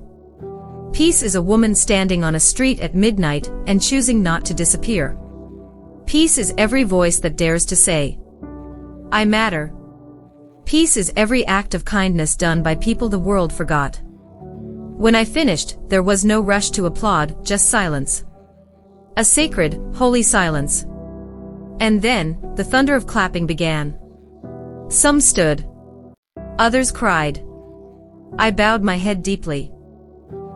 Peace is a woman standing on a street at midnight and choosing not to disappear. Peace is every voice that dares to say, "I matter." Peace is every act of kindness done by people the world forgot. When I finished, there was no rush to applaud, just silence. A sacred, holy silence. And then, the thunder of clapping began. Some stood. Others cried. I bowed my head deeply.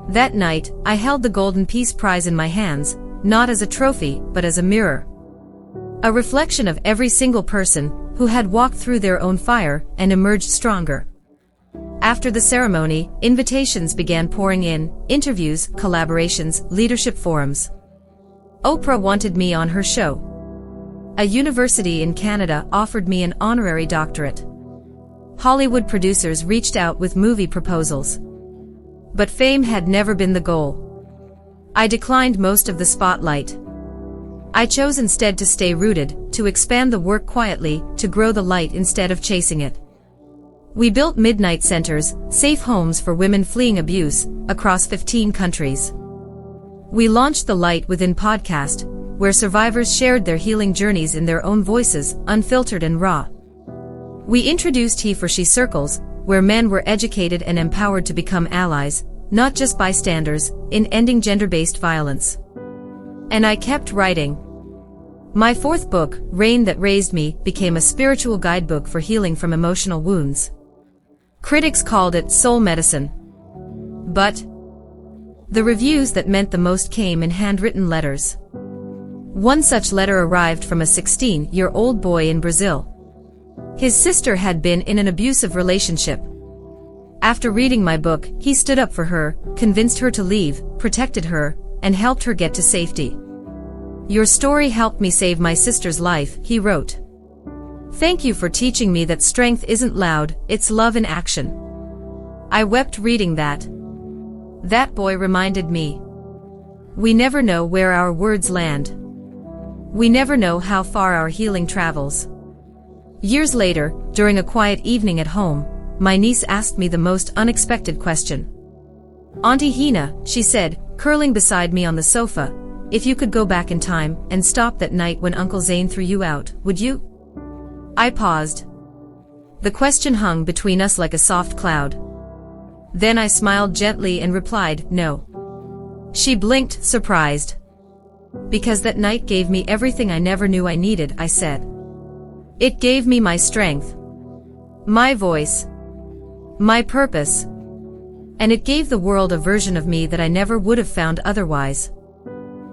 That night, I held the Golden Peace Prize in my hands, not as a trophy, but as a mirror. A reflection of every single person who had walked through their own fire and emerged stronger. After the ceremony, invitations began pouring in, interviews, collaborations, leadership forums. Oprah wanted me on her show. A university in Canada offered me an honorary doctorate. Hollywood producers reached out with movie proposals. But fame had never been the goal. I declined most of the spotlight. I chose instead to stay rooted, to expand the work quietly, to grow the light instead of chasing it. We built midnight centers, safe homes for women fleeing abuse, across 15 countries. We launched The Light Within podcast, where survivors shared their healing journeys in their own voices, unfiltered and raw. We introduced He for She circles, where men were educated and empowered to become allies, not just bystanders, in ending gender-based violence. And I kept writing. My fourth book, Rain That Raised Me, became a spiritual guidebook for healing from emotional wounds. Critics called it soul medicine. But the reviews that meant the most came in handwritten letters. One such letter arrived from a 16-year-old boy in Brazil. His sister had been in an abusive relationship. After reading my book, he stood up for her, convinced her to leave, protected her, and helped her get to safety. Your story helped me save my sister's life, he wrote. Thank you for teaching me that strength isn't loud, it's love in action. I wept reading that. That boy reminded me. We never know where our words land. We never know how far our healing travels. Years later, during a quiet evening at home, my niece asked me the most unexpected question. Auntie Hina, she said, curling beside me on the sofa, if you could go back in time and stop that night when Uncle Zane threw you out, would you? I paused. The question hung between us like a soft cloud. Then I smiled gently and replied, no. She blinked, surprised. Because that night gave me everything I never knew I needed, I said. It gave me my strength, my voice, my purpose, and it gave the world a version of me that I never would have found otherwise.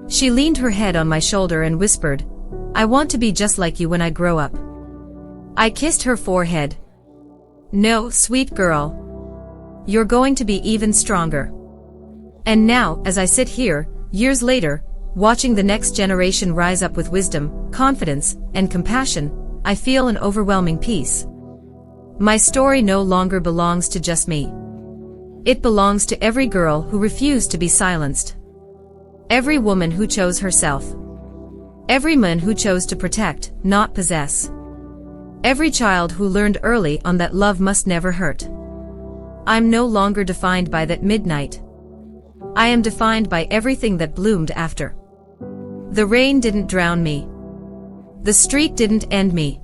She leaned her head on my shoulder and whispered, I want to be just like you when I grow up. I kissed her forehead. No, sweet girl. You're going to be even stronger. And now, as I sit here, years later, watching the next generation rise up with wisdom, confidence, and compassion, I feel an overwhelming peace. My story no longer belongs to just me. It belongs to every girl who refused to be silenced. Every woman who chose herself. Every man who chose to protect, not possess. Every child who learned early on that love must never hurt. I'm no longer defined by that midnight. I am defined by everything that bloomed after. The rain didn't drown me. The street didn't end me.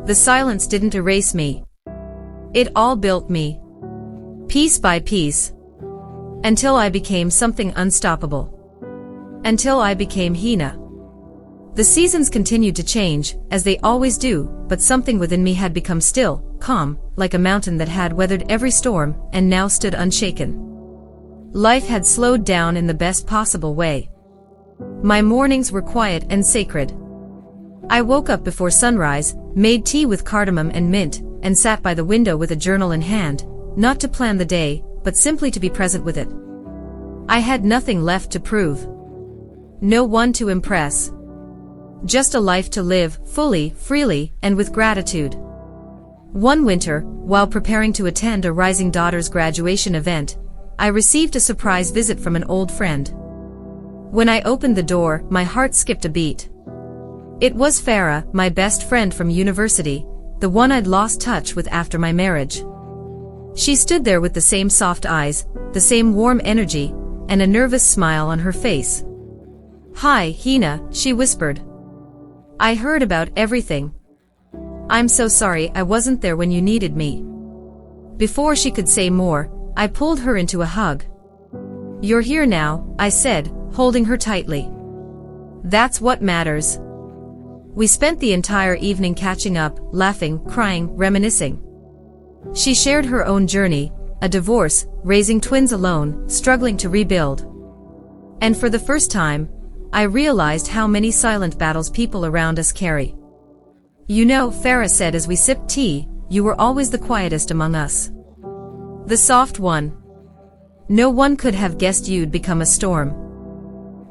The silence didn't erase me. It all built me. Piece by piece. Until I became something unstoppable. Until I became Hina. The seasons continued to change, as they always do, but something within me had become still, calm, like a mountain that had weathered every storm, and now stood unshaken. Life had slowed down in the best possible way. My mornings were quiet and sacred. I woke up before sunrise, made tea with cardamom and mint, and sat by the window with a journal in hand, not to plan the day, but simply to be present with it. I had nothing left to prove. No one to impress. Just a life to live, fully, freely, and with gratitude. One winter, while preparing to attend a rising daughter's graduation event, I received a surprise visit from an old friend. When I opened the door, my heart skipped a beat. It was Farah, my best friend from university, the one I'd lost touch with after my marriage. She stood there with the same soft eyes, the same warm energy, and a nervous smile on her face. "Hi, Hina," she whispered. "I heard about everything. I'm so sorry I wasn't there when you needed me." Before she could say more, I pulled her into a hug. "You're here now," I said, holding her tightly. "That's what matters." We spent the entire evening catching up, laughing, crying, reminiscing. She shared her own journey, a divorce, raising twins alone, struggling to rebuild. And for the first time, I realized how many silent battles people around us carry. "You know," Farah said as we sipped tea, "you were always the quietest among us. The soft one. No one could have guessed you'd become a storm."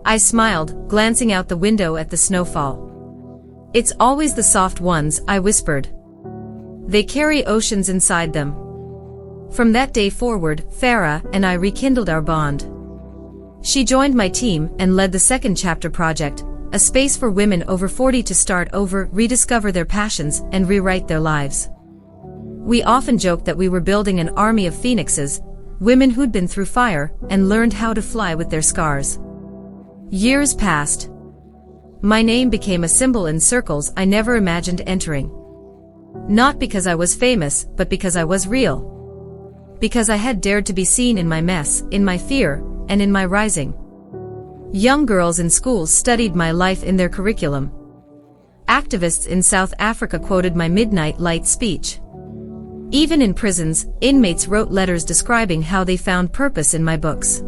I smiled, glancing out the window at the snowfall. "It's always the soft ones," I whispered. "They carry oceans inside them." From that day forward, Farah and I rekindled our bond. She joined my team and led the Second Chapter project, a space for women over 40 to start over, rediscover their passions, and rewrite their lives. We often joked that we were building an army of phoenixes, women who'd been through fire and learned how to fly with their scars. Years passed. My name became a symbol in circles I never imagined entering. Not because I was famous, but because I was real. Because I had dared to be seen in my mess, in my fear, and in my rising. Young girls in schools studied my life in their curriculum. Activists in South Africa quoted my midnight light speech. Even in prisons, inmates wrote letters describing how they found purpose in my books.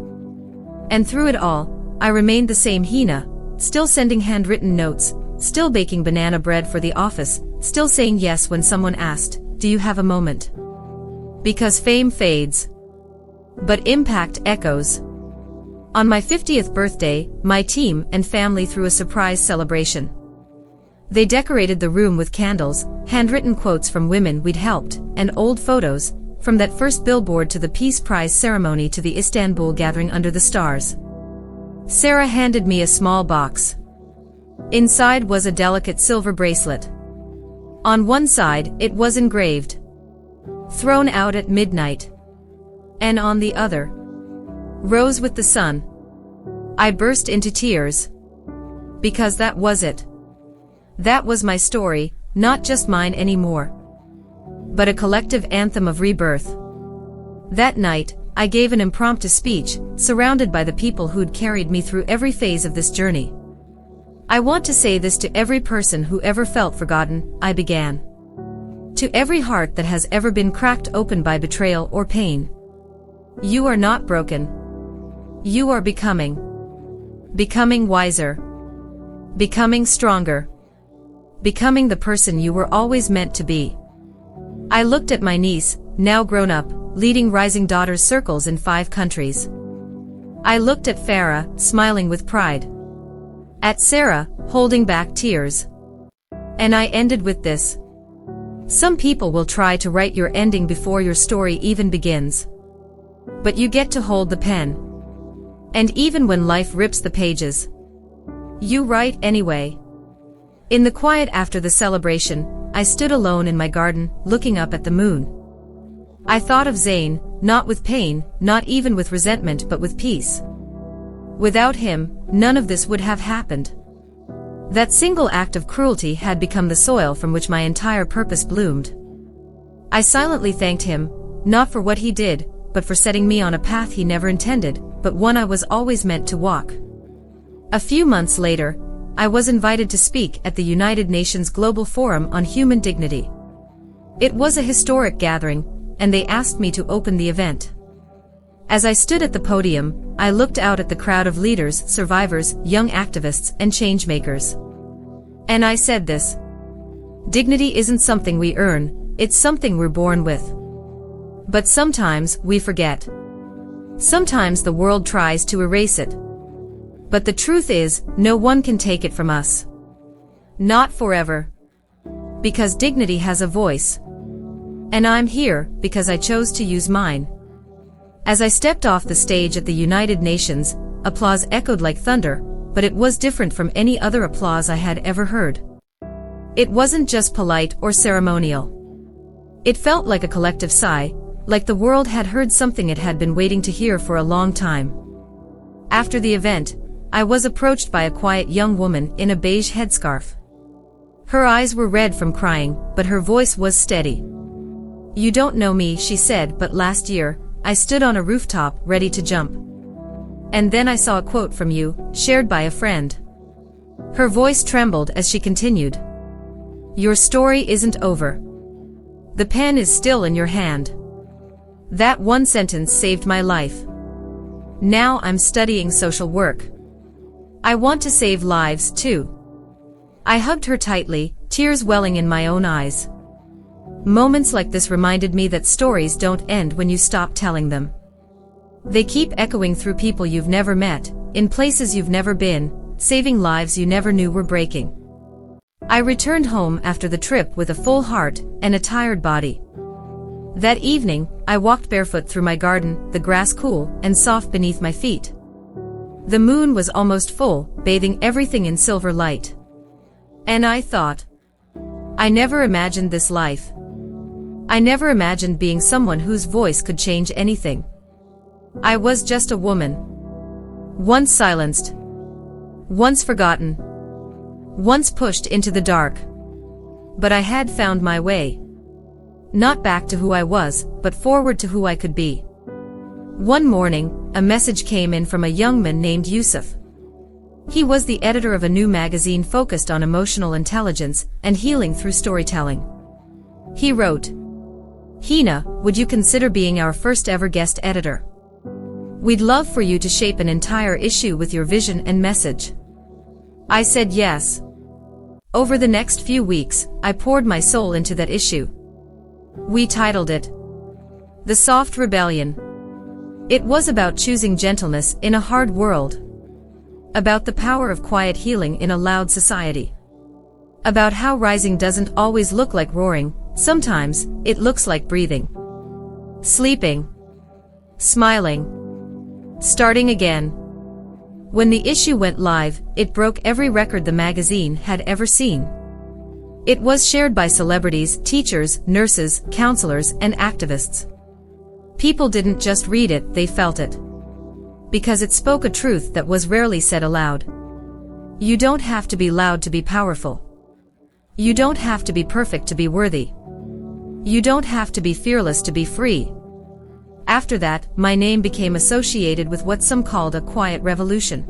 And through it all, I remained the same Hina, still sending handwritten notes, still baking banana bread for the office, still saying yes when someone asked, "Do you have a moment?" Because fame fades, but impact echoes. On my 50th birthday, my team and family threw a surprise celebration. They decorated the room with candles, handwritten quotes from women we'd helped, and old photos, from that first billboard to the Peace Prize ceremony to the Istanbul gathering under the stars. Sarah handed me a small box. Inside was a delicate silver bracelet. On one side, it was engraved, "Thrown out at midnight." And on the other, "Rose with the sun." I burst into tears. Because that was it. That was my story, not just mine anymore, but a collective anthem of rebirth. That night, I gave an impromptu speech, surrounded by the people who'd carried me through every phase of this journey. "I want to say this to every person who ever felt forgotten," I began. "To every heart that has ever been cracked open by betrayal or pain. You are not broken. You are becoming. Becoming wiser. Becoming stronger. Becoming the person you were always meant to be." I looked at my niece, now grown up, leading Rising Daughters circles in 5 countries. I looked at Farah, smiling with pride. At Sarah, holding back tears. And I ended with this. Some people will try to write your ending before your story even begins. But you get to hold the pen. And even when life rips the pages, you write anyway. In the quiet after the celebration, I stood alone in my garden, looking up at the moon. I thought of Zayn, not with pain, not even with resentment, but with peace. Without him, none of this would have happened. That single act of cruelty had become the soil from which my entire purpose bloomed. I silently thanked him, not for what he did, but for setting me on a path he never intended, but one I was always meant to walk. A few months later, I was invited to speak at the United Nations Global Forum on Human Dignity. It was a historic gathering, and they asked me to open the event. As I stood at the podium, I looked out at the crowd of leaders, survivors, young activists, and changemakers. And I said this: dignity isn't something we earn, it's something we're born with. But sometimes we forget. Sometimes the world tries to erase it. But the truth is, no one can take it from us. Not forever. Because dignity has a voice. And I'm here because I chose to use mine. As I stepped off the stage at the United Nations, applause echoed like thunder, but it was different from any other applause I had ever heard. It wasn't just polite or ceremonial. It felt like a collective sigh, like the world had heard something it had been waiting to hear for a long time. After the event, I was approached by a quiet young woman in a beige headscarf. Her eyes were red from crying, but her voice was steady. "You don't know me," she said, "but last year, I stood on a rooftop ready to jump. And then I saw a quote from you, shared by a friend." Her voice trembled as she continued. "Your story isn't over. The pen is still in your hand." That one sentence saved my life. Now I'm studying social work. I want to save lives too. I hugged her tightly, tears welling in my own eyes. Moments like this reminded me that stories don't end when you stop telling them. They keep echoing through people you've never met, in places you've never been, saving lives you never knew were breaking. I returned home after the trip with a full heart and a tired body. That evening, I walked barefoot through my garden, the grass cool and soft beneath my feet. The moon was almost full, bathing everything in silver light. And I thought, I never imagined this life. I never imagined being someone whose voice could change anything. I was just a woman. Once silenced. Once forgotten. Once pushed into the dark. But I had found my way. Not back to who I was, but forward to who I could be. One morning, a message came in from a young man named Yusuf. He was the editor of a new magazine focused on emotional intelligence and healing through storytelling. He wrote, "Hina, would you consider being our first ever guest editor? We'd love for you to shape an entire issue with your vision and message." I said yes. Over the next few weeks, I poured my soul into that issue. We titled it, "The Soft Rebellion." It was about choosing gentleness in a hard world. About the power of quiet healing in a loud society. About how rising doesn't always look like roaring, sometimes it looks like breathing. Sleeping. Smiling. Starting again. When the issue went live, it broke every record the magazine had ever seen. It was shared by celebrities, teachers, nurses, counselors, and activists. People didn't just read it, they felt it. Because it spoke a truth that was rarely said aloud. You don't have to be loud to be powerful. You don't have to be perfect to be worthy. You don't have to be fearless to be free. After that, my name became associated with what some called a quiet revolution.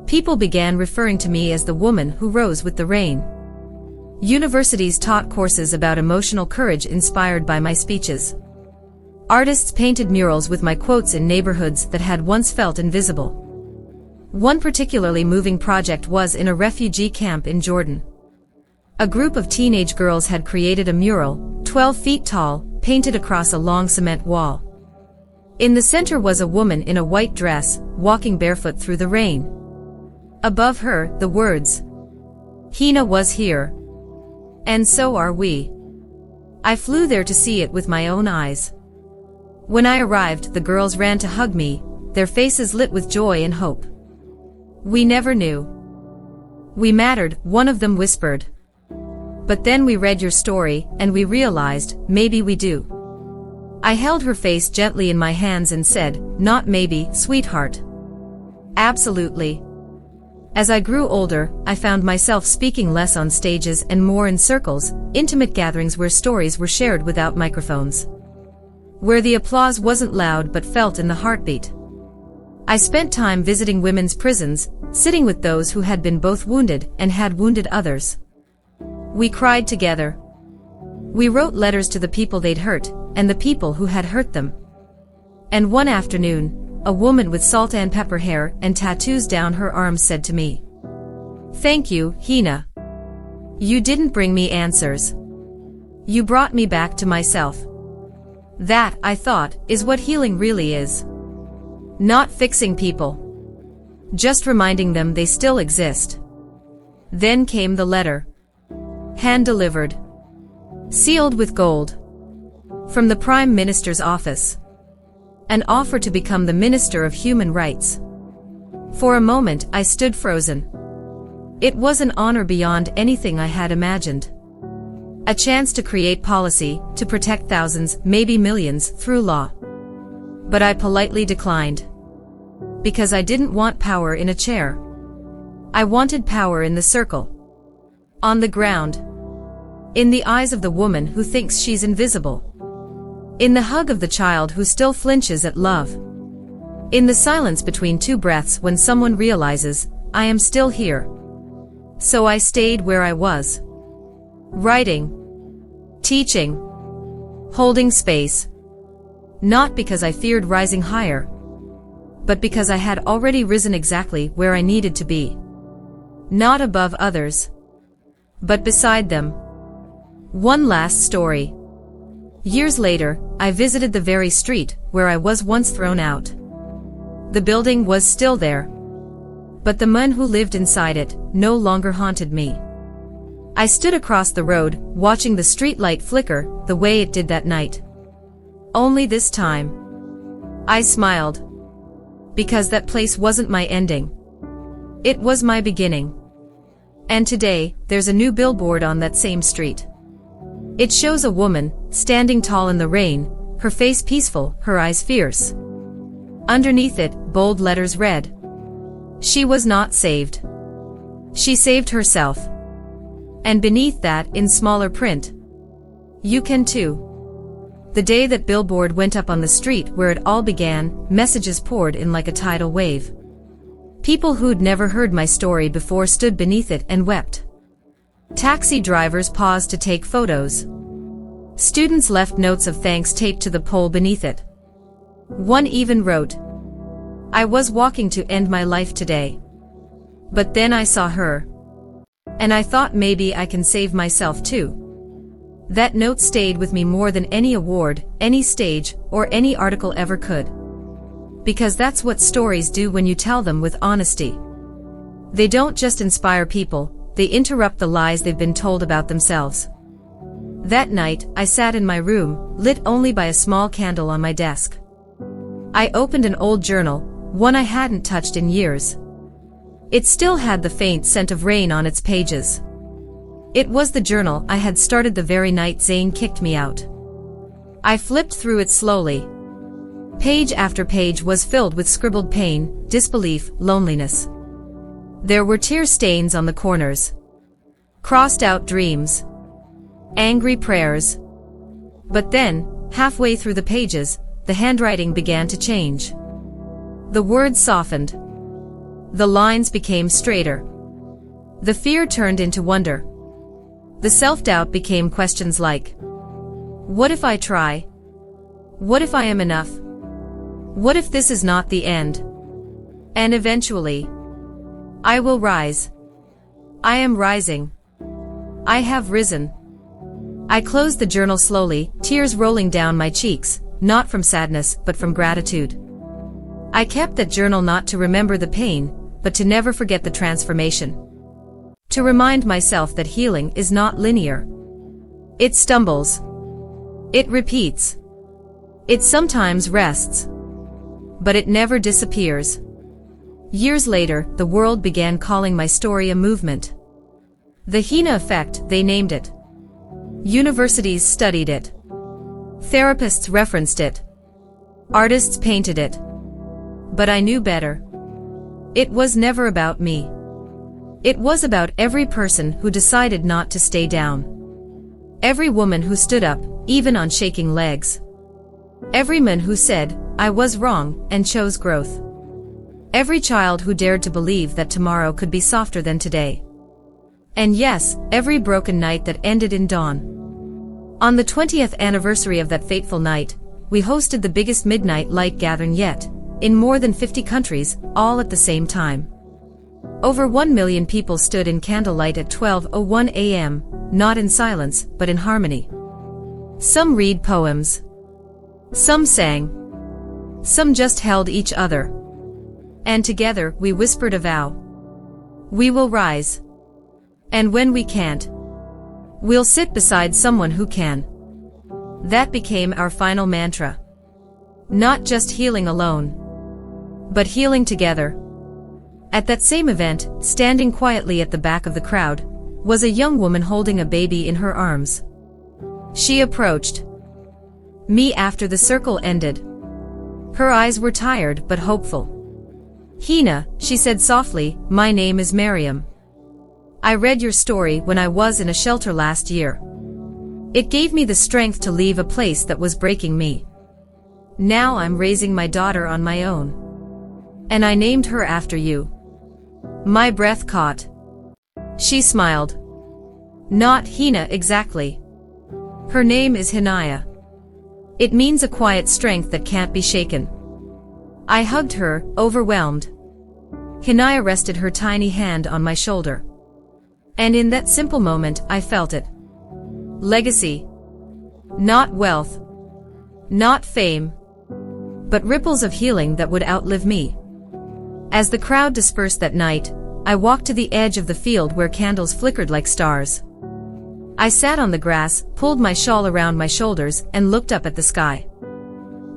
People began referring to me as the woman who rose with the rain. Universities taught courses about emotional courage inspired by my speeches. Artists painted murals with my quotes in neighborhoods that had once felt invisible. One particularly moving project was in a refugee camp in Jordan. A group of teenage girls had created a mural, 12 feet tall, painted across a long cement wall. In the center was a woman in a white dress, walking barefoot through the rain. Above her, the words, "Hina was here. And so are we." I flew there to see it with my own eyes. When I arrived, the girls ran to hug me, their faces lit with joy and hope. "We never knew. We mattered," one of them whispered. "But then we read your story, and we realized, maybe we do." I held her face gently in my hands and said, "Not maybe, sweetheart. Absolutely." As I grew older, I found myself speaking less on stages and more in circles, intimate gatherings where stories were shared without microphones. Where the applause wasn't loud but felt in the heartbeat. I spent time visiting women's prisons, sitting with those who had been both wounded and had wounded others. We cried together. We wrote letters to the people they'd hurt, and the people who had hurt them. And one afternoon, a woman with salt and pepper hair and tattoos down her arms said to me, "Thank you, Hina. You didn't bring me answers. You brought me back to myself." That, I thought, is what healing really is. Not fixing people. Just reminding them they still exist. Then came the letter. Hand-delivered. Sealed with gold. From the Prime Minister's office. An offer to become the Minister of Human Rights. For a moment I stood frozen. It was an honor beyond anything I had imagined. A chance to create policy, to protect thousands, maybe millions, through law. But I politely declined. Because I didn't want power in a chair. I wanted power in the circle. On the ground. In the eyes of the woman who thinks she's invisible. In the hug of the child who still flinches at love. In the silence between two breaths when someone realizes, I am still here. So I stayed where I was. Writing. Teaching. Holding space. Not because I feared rising higher. But because I had already risen exactly where I needed to be. Not above others. But beside them. One last story. Years later, I visited the very street where I was once thrown out. The building was still there. But the man who lived inside it no longer haunted me. I stood across the road, watching the streetlight flicker the way it did that night. Only this time. I smiled. Because that place wasn't my ending. It was my beginning. And today, there's a new billboard on that same street. It shows a woman, standing tall in the rain, her face peaceful, her eyes fierce. Underneath it, bold letters read. She was not saved. She saved herself. And beneath that, in smaller print, you can too. The day that billboard went up on the street where it all began, messages poured in like a tidal wave. People who'd never heard my story before stood beneath it and wept. Taxi drivers paused to take photos. Students left notes of thanks taped to the pole beneath it. One even wrote, "I was walking to end my life today. But then I saw her. And I thought maybe I can save myself too." That note stayed with me more than any award, any stage, or any article ever could. Because that's what stories do when you tell them with honesty. They don't just inspire people, they interrupt the lies they've been told about themselves. That night, I sat in my room, lit only by a small candle on my desk. I opened an old journal, one I hadn't touched in years. It still had the faint scent of rain on its pages. It was the journal I had started the very night Zane kicked me out. I flipped through it slowly. Page after page was filled with scribbled pain, disbelief, loneliness. There were tear stains on the corners. Crossed out dreams. Angry prayers. But then, halfway through the pages, the handwriting began to change. The words softened. The lines became straighter. The fear turned into wonder. The self-doubt became questions like, what if I try? What if I am enough? What if this is not the end? And eventually, I will rise. I am rising. I have risen. I closed the journal slowly, tears rolling down my cheeks, not from sadness, but from gratitude. I kept that journal not to remember the pain, but to never forget the transformation. To remind myself that healing is not linear. It stumbles. It repeats. It sometimes rests. But it never disappears. Years later, the world began calling my story a movement. The Hina effect, they named it. Universities studied it. Therapists referenced it. Artists painted it. But I knew better. It was never about me. It was about every person who decided not to stay down. Every woman who stood up, even on shaking legs. Every man who said, I was wrong, and chose growth. Every child who dared to believe that tomorrow could be softer than today. And yes, every broken night that ended in dawn. On the 20th anniversary of that fateful night, we hosted the biggest midnight light gathering yet, in more than 50 countries, all at the same time. Over 1 million people stood in candlelight at 12:01 a.m., not in silence, but in harmony. Some read poems. Some sang. Some just held each other. And together we whispered a vow. We will rise. And when we can't, we'll sit beside someone who can. That became our final mantra. Not just healing alone, but healing together. At that same event, standing quietly at the back of the crowd, was a young woman holding a baby in her arms. She approached me after the circle ended. Her eyes were tired but hopeful. "Hina," she said softly, "my name is Mariam. I read your story when I was in a shelter last year. It gave me the strength to leave a place that was breaking me. Now I'm raising my daughter on my own. And I named her after you." My breath caught. She smiled. "Not Hina exactly. Her name is Hinaya. It means a quiet strength that can't be shaken." I hugged her, overwhelmed. Hinaya rested her tiny hand on my shoulder. And in that simple moment I felt it. Legacy. Not wealth. Not fame. But ripples of healing that would outlive me. As the crowd dispersed that night, I walked to the edge of the field where candles flickered like stars. I sat on the grass, pulled my shawl around my shoulders, and looked up at the sky.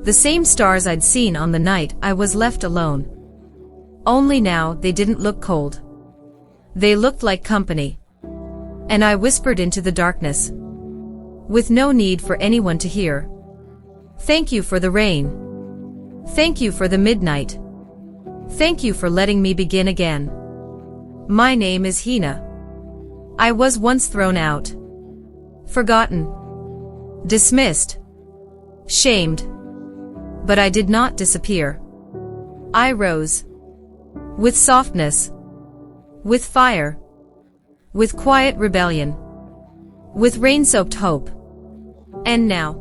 The same stars I'd seen on the night I was left alone. Only now they didn't look cold. They looked like company. And I whispered into the darkness, with no need for anyone to hear. "Thank you for the rain. Thank you for the midnight. Thank you for letting me begin again. My name is Hina. I was once thrown out. Forgotten. Dismissed. Shamed. But I did not disappear. I rose. With softness. With fire. With quiet rebellion. With rain-soaked hope. And now,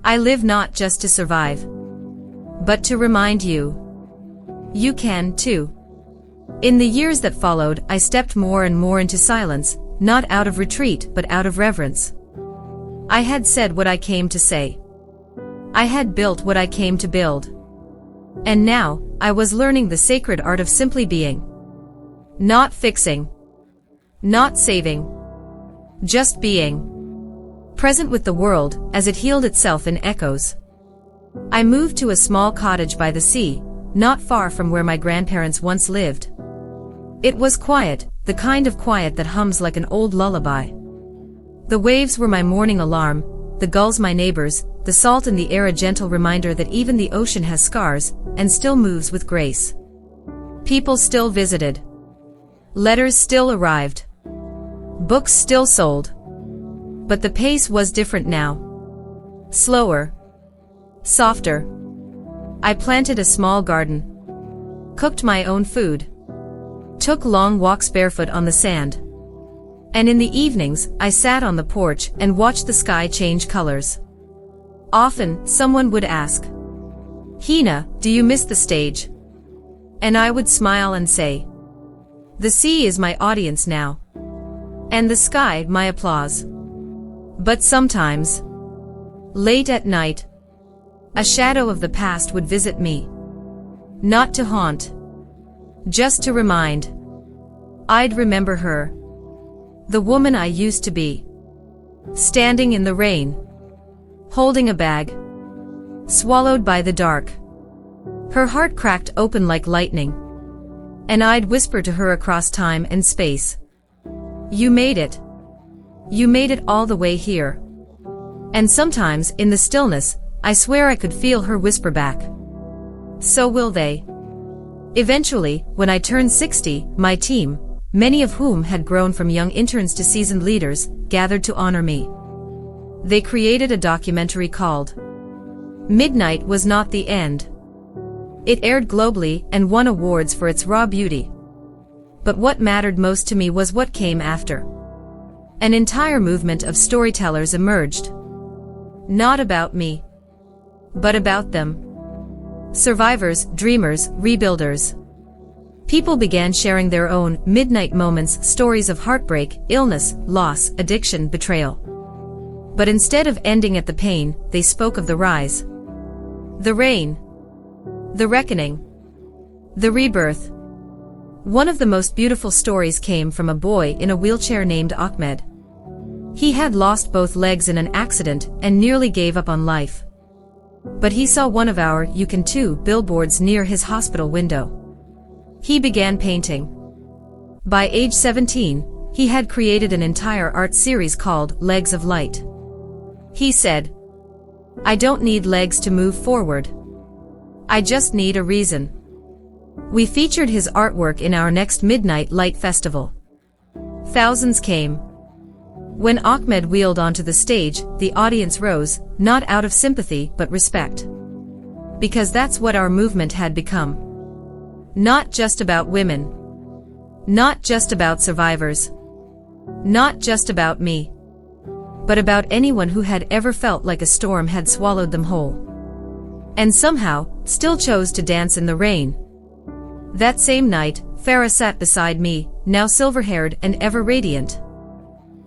I live not just to survive, but to remind you. You can, too." In the years that followed, I stepped more and more into silence, not out of retreat but out of reverence. I had said what I came to say. I had built what I came to build. And now, I was learning the sacred art of simply being. Not fixing. Not saving. Just being. Present with the world, as it healed itself in echoes. I moved to a small cottage by the sea, not far from where my grandparents once lived. It was quiet, the kind of quiet that hums like an old lullaby. The waves were my morning alarm, the gulls my neighbors, the salt in the air a gentle reminder that even the ocean has scars, and still moves with grace. People still visited. Letters still arrived. Books still sold. But the pace was different now. Slower. Softer. I planted a small garden. Cooked my own food. Took long walks barefoot on the sand. And in the evenings, I sat on the porch and watched the sky change colors. Often, someone would ask, "Hina, do you miss the stage?" And I would smile and say, "The sea is my audience now. And the sky, my applause." But sometimes, late at night, a shadow of the past would visit me. Not to haunt. Just to remind. I'd remember her. The woman I used to be. Standing in the rain. Holding a bag. Swallowed by the dark. Her heart cracked open like lightning. And I'd whisper to her across time and space. "You made it. You made it all the way here." And sometimes, in the stillness, I swear I could feel her whisper back. "So will they." Eventually, when I turned 60, my team, many of whom had grown from young interns to seasoned leaders, gathered to honor me. They created a documentary called Midnight Was Not the End. It aired globally and won awards for its raw beauty. But what mattered most to me was what came after. An entire movement of storytellers emerged. Not about me. but about them. Survivors, dreamers, rebuilders. People began sharing their own midnight moments, stories of heartbreak, illness, loss, addiction, betrayal. But instead of ending at the pain, they spoke of the rise, the rain, the reckoning, the rebirth. One of the most beautiful stories came from a boy in a wheelchair named Ahmed. He had lost both legs in an accident and nearly gave up on life. But he saw one of our "You Can Too" billboards near his hospital window. He began painting. By age 17, he had created an entire art series called Legs of Light. He said, "I don't need legs to move forward. I just need a reason." We featured his artwork in our next Midnight Light Festival. Thousands came. When Ahmed wheeled onto the stage, the audience rose, not out of sympathy but respect. Because that's what our movement had become. Not just about women. Not just about survivors. Not just about me. But about anyone who had ever felt like a storm had swallowed them whole. And somehow, still chose to dance in the rain. That same night, Farah sat beside me, now silver-haired and ever radiant.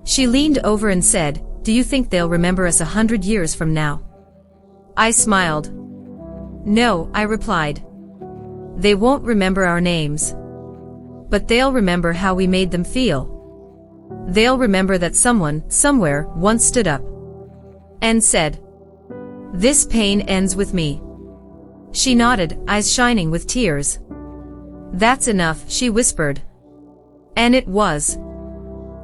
She leaned over and said, "Do you think they'll remember us 100 years from now?" I smiled. "No," I replied. "They won't remember our names. But they'll remember how we made them feel. They'll remember that someone, somewhere, once stood up and said, 'This pain ends with me.'" She nodded, eyes shining with tears. "That's enough," she whispered. And it was.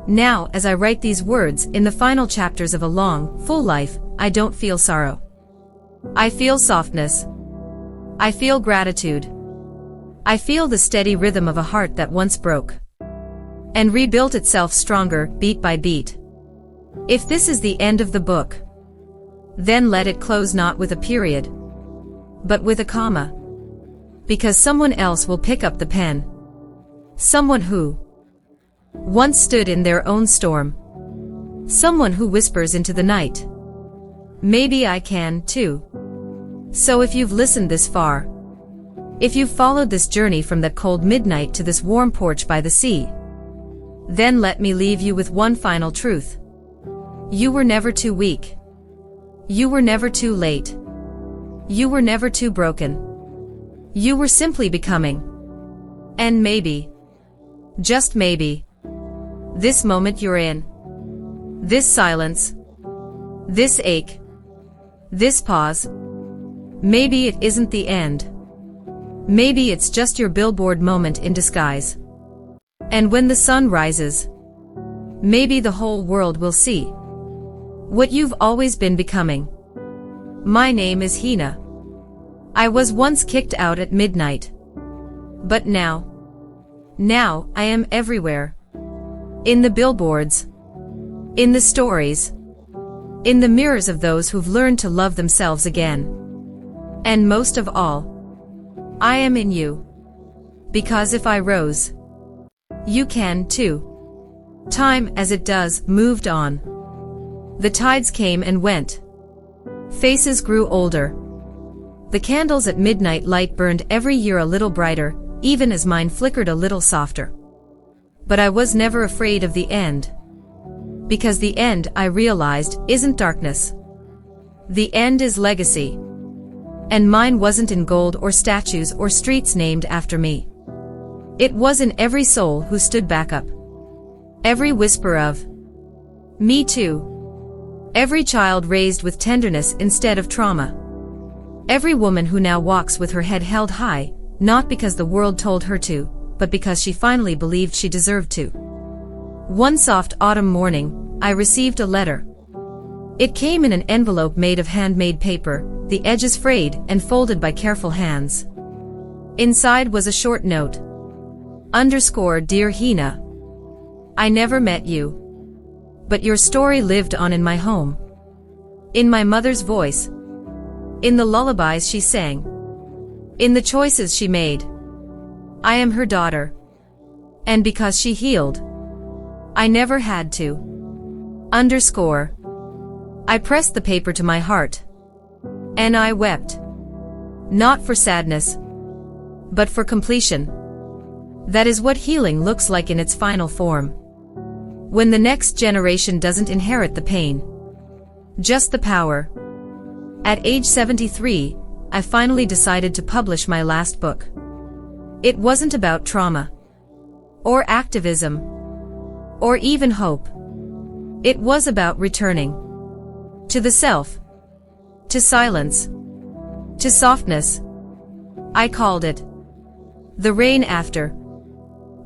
Now, as I write these words in the final chapters of a long, full life, I don't feel sorrow. I feel softness. I feel gratitude. I feel the steady rhythm of a heart that once broke and rebuilt itself stronger, beat by beat. If this is the end of the book, then let it close not with a period, but with a comma. Because someone else will pick up the pen. Someone who once stood in their own storm. Someone who whispers into the night, "Maybe I can, too." So if you've listened this far, if you've followed this journey from that cold midnight to this warm porch by the sea, then let me leave you with one final truth. You were never too weak. You were never too late. You were never too broken. You were simply becoming. And maybe, just maybe, this moment you're in, this silence, this ache, this pause, maybe it isn't the end. Maybe it's just your billboard moment in disguise. And when the sun rises, maybe the whole world will see what you've always been becoming. My name is Hina. I was once kicked out at midnight. But now I am everywhere. In the billboards. In the stories. In the mirrors of those who've learned to love themselves again. And most of all, I am in you. Because if I rose, you can too. Time, as it does, moved on. The tides came and went. Faces grew older. The candles at midnight light burned every year a little brighter, even as mine flickered a little softer. But I was never afraid of the end. Because the end, I realized, isn't darkness. The end is legacy. And mine wasn't in gold or statues or streets named after me. It was in every soul who stood back up. Every whisper of, "Me too." Every child raised with tenderness instead of trauma. Every woman who now walks with her head held high, not because the world told her to, but because she finally believed she deserved to. One soft autumn morning, I received a letter. It came in an envelope made of handmade paper, the edges frayed and folded by careful hands. Inside was a short note. _Dear Hina. I never met you. But your story lived on in my home. In my mother's voice. In the lullabies she sang. In the choices she made. I am her daughter. And because she healed, I never had to. I pressed the paper to my heart. And I wept. Not for sadness, but for completion. That is what healing looks like in its final form. When the next generation doesn't inherit the pain, just the power. At age 73, I finally decided to publish my last book. It wasn't about trauma, or activism, or even hope. It was about returning to the self, to silence, to softness. I called it The Rain After.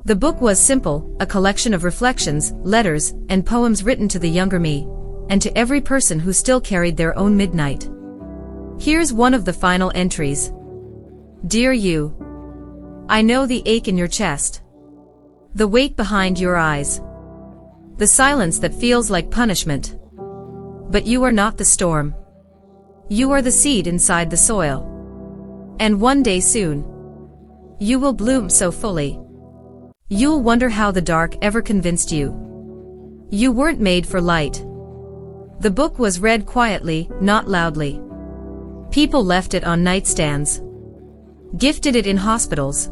The book was simple, a collection of reflections, letters, and poems written to the younger me, and to every person who still carried their own midnight. Here's one of the final entries. Dear you, I know the ache in your chest, the weight behind your eyes, the silence that feels like punishment. But you are not the storm. You are the seed inside the soil. And one day soon, you will bloom so fully. You'll wonder how the dark ever convinced you. You weren't made for light. The book was read quietly, not loudly. People left it on nightstands, gifted it in hospitals,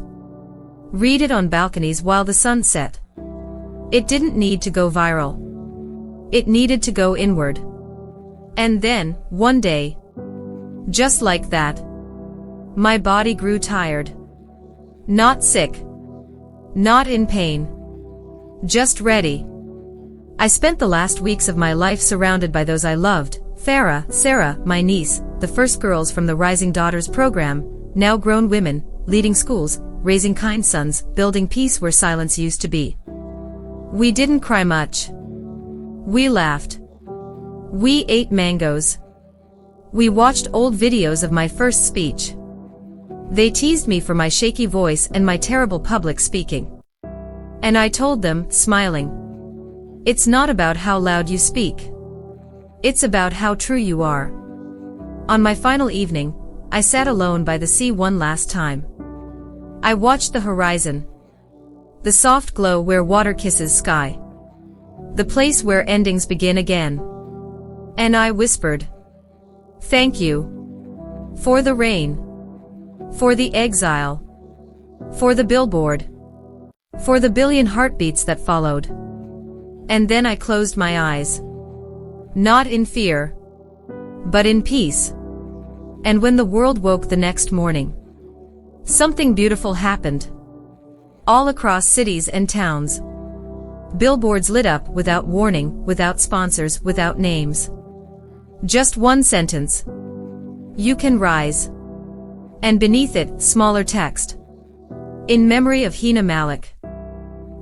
read it on balconies while the sun set. It didn't need to go viral. It needed to go inward. And then, one day, just like that, my body grew tired. Not sick. Not in pain. Just ready. I spent the last weeks of my life surrounded by those I loved, Farah, Sarah, my niece, the first girls from the Rising Daughters program, now grown women, leading schools, raising kind sons, building peace where silence used to be. We didn't cry much. We laughed. We ate mangoes. We watched old videos of my first speech. They teased me for my shaky voice and my terrible public speaking. And I told them, smiling, it's not about how loud you speak. It's about how true you are. On my final evening, I sat alone by the sea one last time. I watched the horizon. The soft glow where water kisses sky. The place where endings begin again. And I whispered, thank you. For the rain. For the exile. For the billboard. For the billion heartbeats that followed. And then I closed my eyes. Not in fear, but in peace. And when the world woke the next morning, something beautiful happened. All across cities and towns. Billboards lit up without warning, without sponsors, without names. Just one sentence. You can rise. And beneath it, smaller text. In memory of Hina Malik.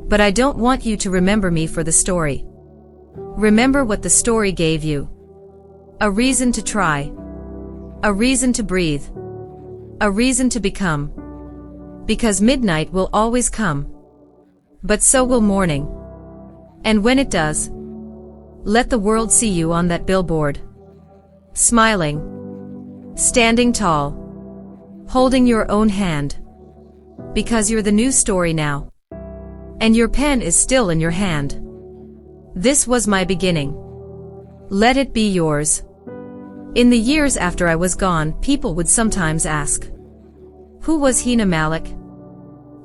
But I don't want you to remember me for the story. Remember what the story gave you. A reason to try. A reason to breathe. A reason to become. Because midnight will always come. But so will morning. And when it does, let the world see you on that billboard. Smiling. Standing tall. Holding your own hand. Because you're the new story now. And your pen is still in your hand. This was my beginning. Let it be yours. In the years after I was gone, people would sometimes ask, who was Hina Malik?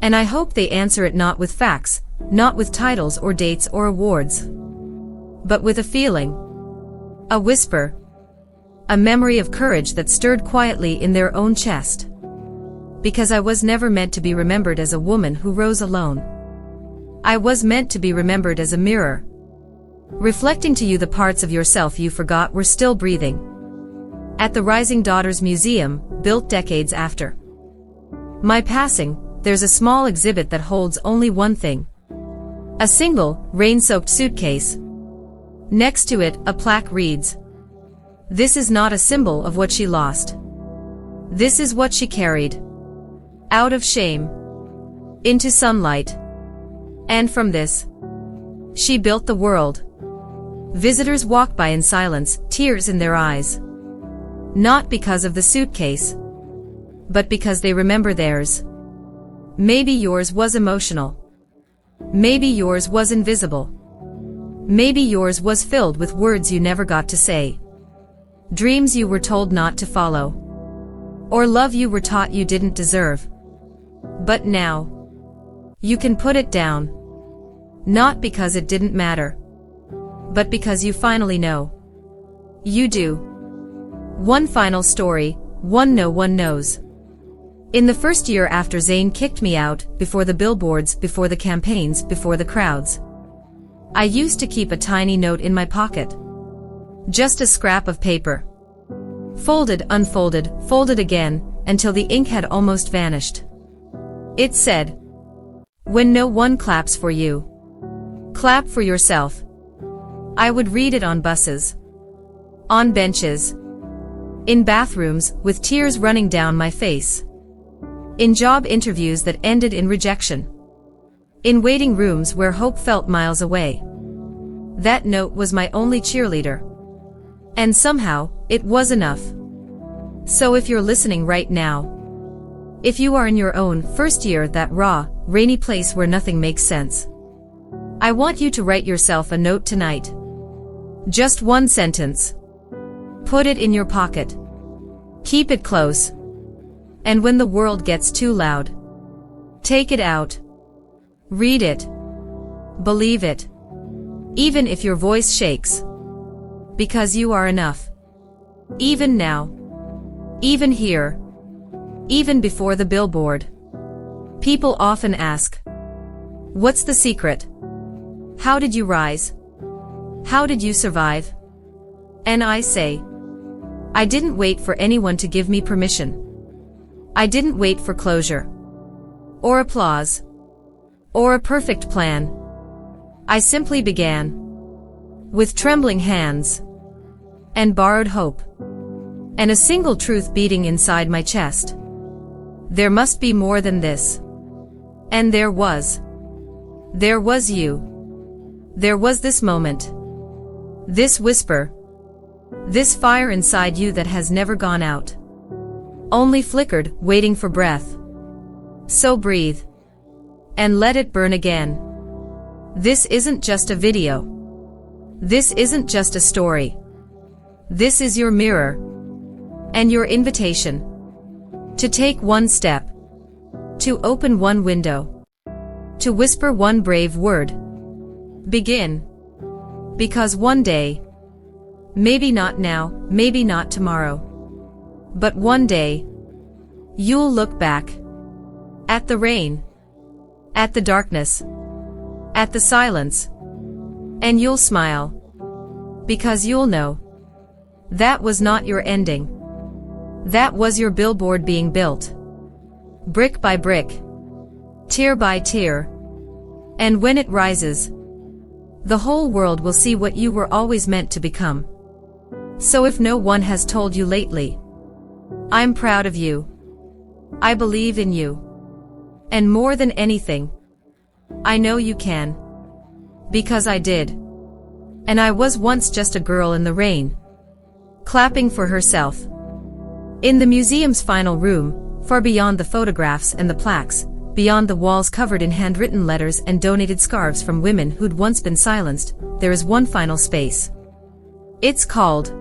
And I hope they answer it not with facts, not with titles or dates or awards, but with a feeling, a whisper, a memory of courage that stirred quietly in their own chest. Because I was never meant to be remembered as a woman who rose alone. I was meant to be remembered as a mirror, reflecting to you the parts of yourself you forgot were still breathing. At the Rising Daughters Museum, built decades after my passing, there's a small exhibit that holds only one thing. A single, rain-soaked suitcase. Next to it, a plaque reads, this is not a symbol of what she lost. This is what she carried. Out of shame. Into sunlight. And from this, she built the world. Visitors walk by in silence, tears in their eyes. Not because of the suitcase, but because they remember theirs. Maybe yours was emotional. Maybe yours was invisible. Maybe yours was filled with words you never got to say. dreams you were told not to follow, or love you were taught you didn't deserve. But now, you can put it down. Not because it didn't matter, but because you finally know. You do. One final story, one no one knows. In the first year after Zayn kicked me out, before the billboards, before the campaigns, before the crowds, I used to keep a tiny note in my pocket. Just a scrap of paper. Folded, unfolded, folded again, until the ink had almost vanished. It said, "When no one claps for you, clap for yourself." I would read it on buses, on benches, in bathrooms with tears running down my face, in job interviews that ended in rejection, in waiting rooms where hope felt miles away. That note was my only cheerleader. And somehow, it was enough. So if you're listening right now, if you are in your own first year, that raw, rainy place where nothing makes sense, I want you to write yourself a note tonight. Just one sentence. Put it in your pocket. Keep it close. And when the world gets too loud, take it out. Read it. Believe it. Even if your voice shakes. Because you are enough. Even now. Even here. Even before the billboard. People often ask, what's the secret? How did you rise? How did you survive? And I say, I didn't wait for anyone to give me permission. I didn't wait for closure, or applause, or a perfect plan. I simply began, with trembling hands, and borrowed hope, and a single truth beating inside my chest. There must be more than this. And there was. There was you. There was this moment. This whisper. This fire inside you that has never gone out. Only flickered, waiting for breath. So breathe. And let it burn again. This isn't just a video. This isn't just a story. This is your mirror. And your invitation. To take one step. To open one window. To whisper one brave word. Begin. Because one day, maybe not now, maybe not tomorrow, but one day, you'll look back at the rain, at the darkness, at the silence, and you'll smile, because you'll know that was not your ending. That was your billboard being built, brick by brick, tier by tier, and when it rises, the whole world will see what you were always meant to become. So if no one has told you lately, I'm proud of you. I believe in you. And more than anything, I know you can. Because I did. And I was once just a girl in the rain, clapping for herself. In the museum's final room, far beyond the photographs and the plaques, beyond the walls covered in handwritten letters and donated scarves from women who'd once been silenced, there is one final space. It's called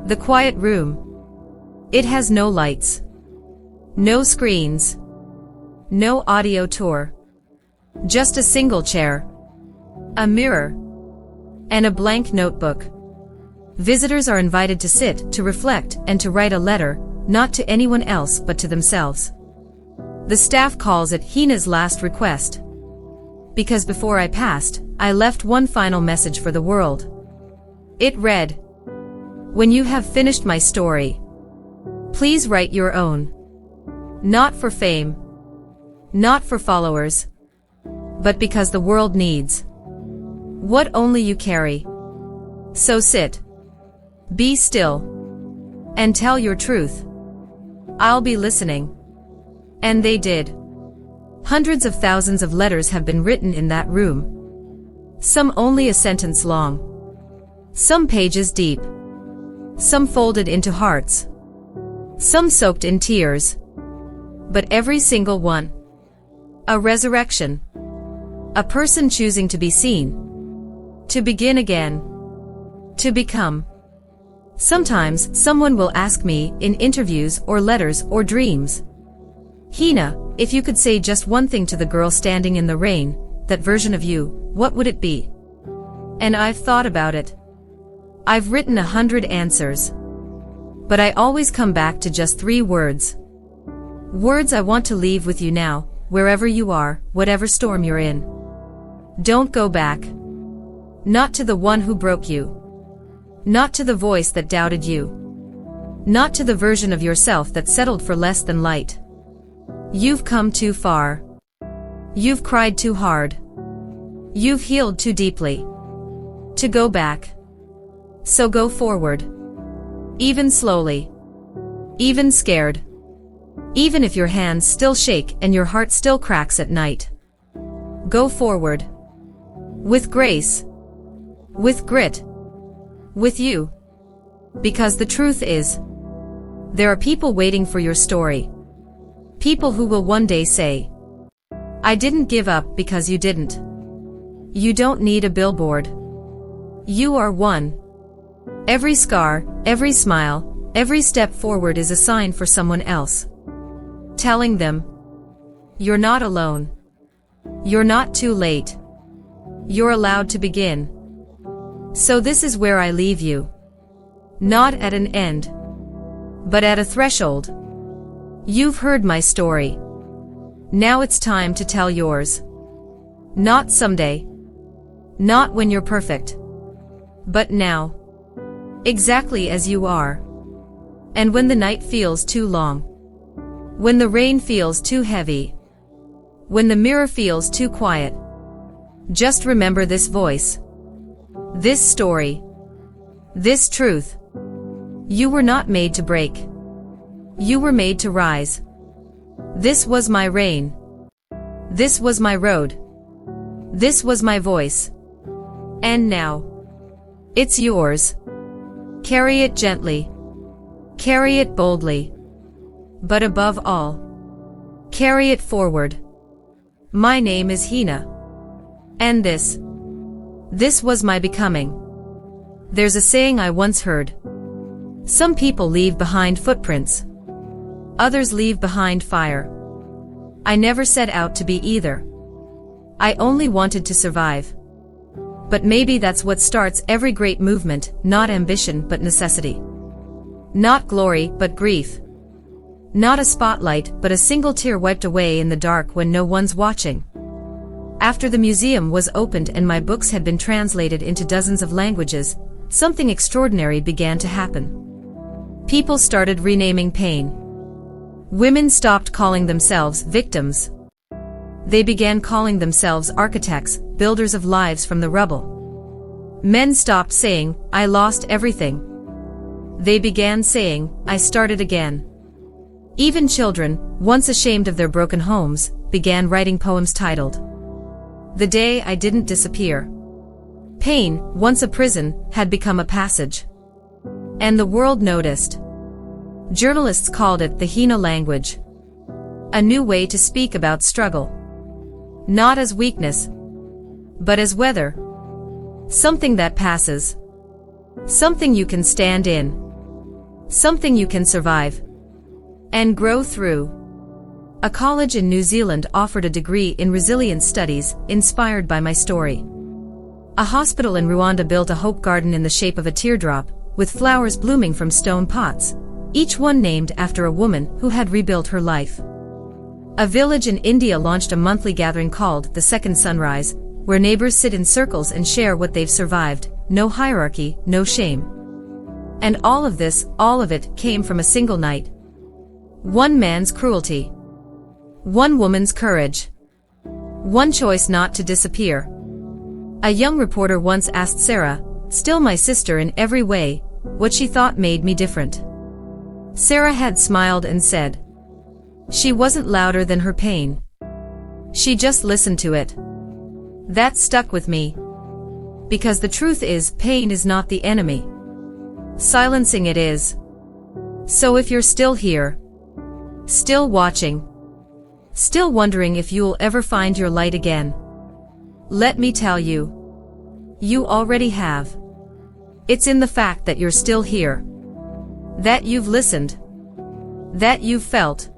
the quiet room. It has no lights, no screens, no audio tour. Just a single chair, a mirror, and a blank notebook. Visitors are invited to sit, to reflect, and to write a letter, not to anyone else but to themselves. The staff calls it Hina's last request. Because before I passed, I left one final message for the world. It read, when you have finished my story, please write your own. Not for fame, not for followers, but because the world needs what only you carry. So sit, be still, and tell your truth. I'll be listening. And they did. Hundreds of thousands of letters have been written in that room. Some only a sentence long. Some pages deep. Some folded into hearts. Some soaked in tears. But every single one. A resurrection. A person choosing to be seen. To begin again. To become. Sometimes someone will ask me in interviews or letters or dreams, Hina, if you could say just one thing to the girl standing in the rain, that version of you, what would it be? And I've thought about it. I've written 100 answers. But I always come back to just 3 words. Words I want to leave with you now, wherever you are, whatever storm you're in. Don't go back. Not to the one who broke you. Not to the voice that doubted you. Not to the version of yourself that settled for less than light. You've come too far. You've cried too hard. You've healed too deeply to go back. So go forward. Even slowly. Even scared. Even if your hands still shake and your heart still cracks at night. Go forward. With grace. With grit. With you. Because the truth is, there are people waiting for your story. People who will one day say, I didn't give up because you didn't. You don't need a billboard. You are one. Every scar, every smile, every step forward is a sign for someone else. Telling them, you're not alone. You're not too late. You're allowed to begin. So this is where I leave you. Not at an end, but at a threshold. You've heard my story. Now it's time to tell yours. Not someday. Not when you're perfect. But now. Exactly as you are. And when the night feels too long. When the rain feels too heavy. When the mirror feels too quiet. Just remember this voice. This story. This truth. You were not made to break. You were made to rise. This was my rain. This was my road. This was my voice. And now. It's yours. Carry it gently. Carry it boldly. But above all, carry it forward. My name is Hina. And this was my becoming. There's a saying I once heard. Some people leave behind footprints. Others leave behind fire. I never set out to be either. I only wanted to survive. But maybe that's what starts every great movement, not ambition but necessity. Not glory but grief. Not a spotlight but a single tear wiped away in the dark when no one's watching. After the museum was opened and my books had been translated into dozens of languages, something extraordinary began to happen. People started renaming pain. Women stopped calling themselves victims. They began calling themselves architects, builders of lives from the rubble. Men stopped saying, I lost everything. They began saying, I started again. Even children, once ashamed of their broken homes, began writing poems titled, The Day I Didn't Disappear. Pain, once a prison, had become a passage. And the world noticed. Journalists called it the Hina language. A new way to speak about struggle. Not as weakness, but as weather. Something that passes. Something you can stand in. Something you can survive. And grow through. A college in New Zealand offered a degree in resilience studies, inspired by my story. A hospital in Rwanda built a hope garden in the shape of a teardrop, with flowers blooming from stone pots, each one named after a woman who had rebuilt her life. A village in India launched a monthly gathering called The Second Sunrise, where neighbors sit in circles and share what they've survived, no hierarchy, no shame. And all of it came from a single night. One man's cruelty. One woman's courage. One choice not to disappear. A young reporter once asked Sarah, still my sister in every way, what she thought made me different. Sarah had smiled and said, she wasn't louder than her pain. She just listened to it. That stuck with me. Because the truth is, pain is not the enemy. Silencing it is. So if you're still here, still watching, still wondering if you'll ever find your light again, let me tell you, you already have. It's in the fact that you're still here. That you've listened. That you've felt.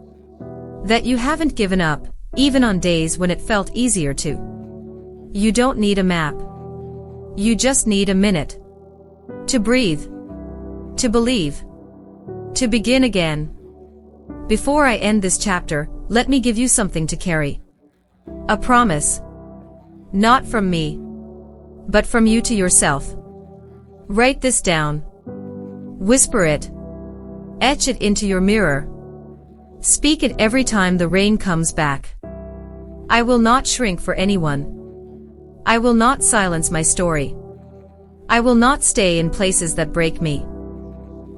That you haven't given up, even on days when it felt easier to. You don't need a map. You just need a minute. To breathe. To believe. To begin again. Before I end this chapter, let me give you something to carry. A promise. Not from me, but from you to yourself. Write this down. Whisper it. Etch it into your mirror. Speak it every time the rain comes back. I will not shrink for anyone. I will not silence my story. I will not stay in places that break me.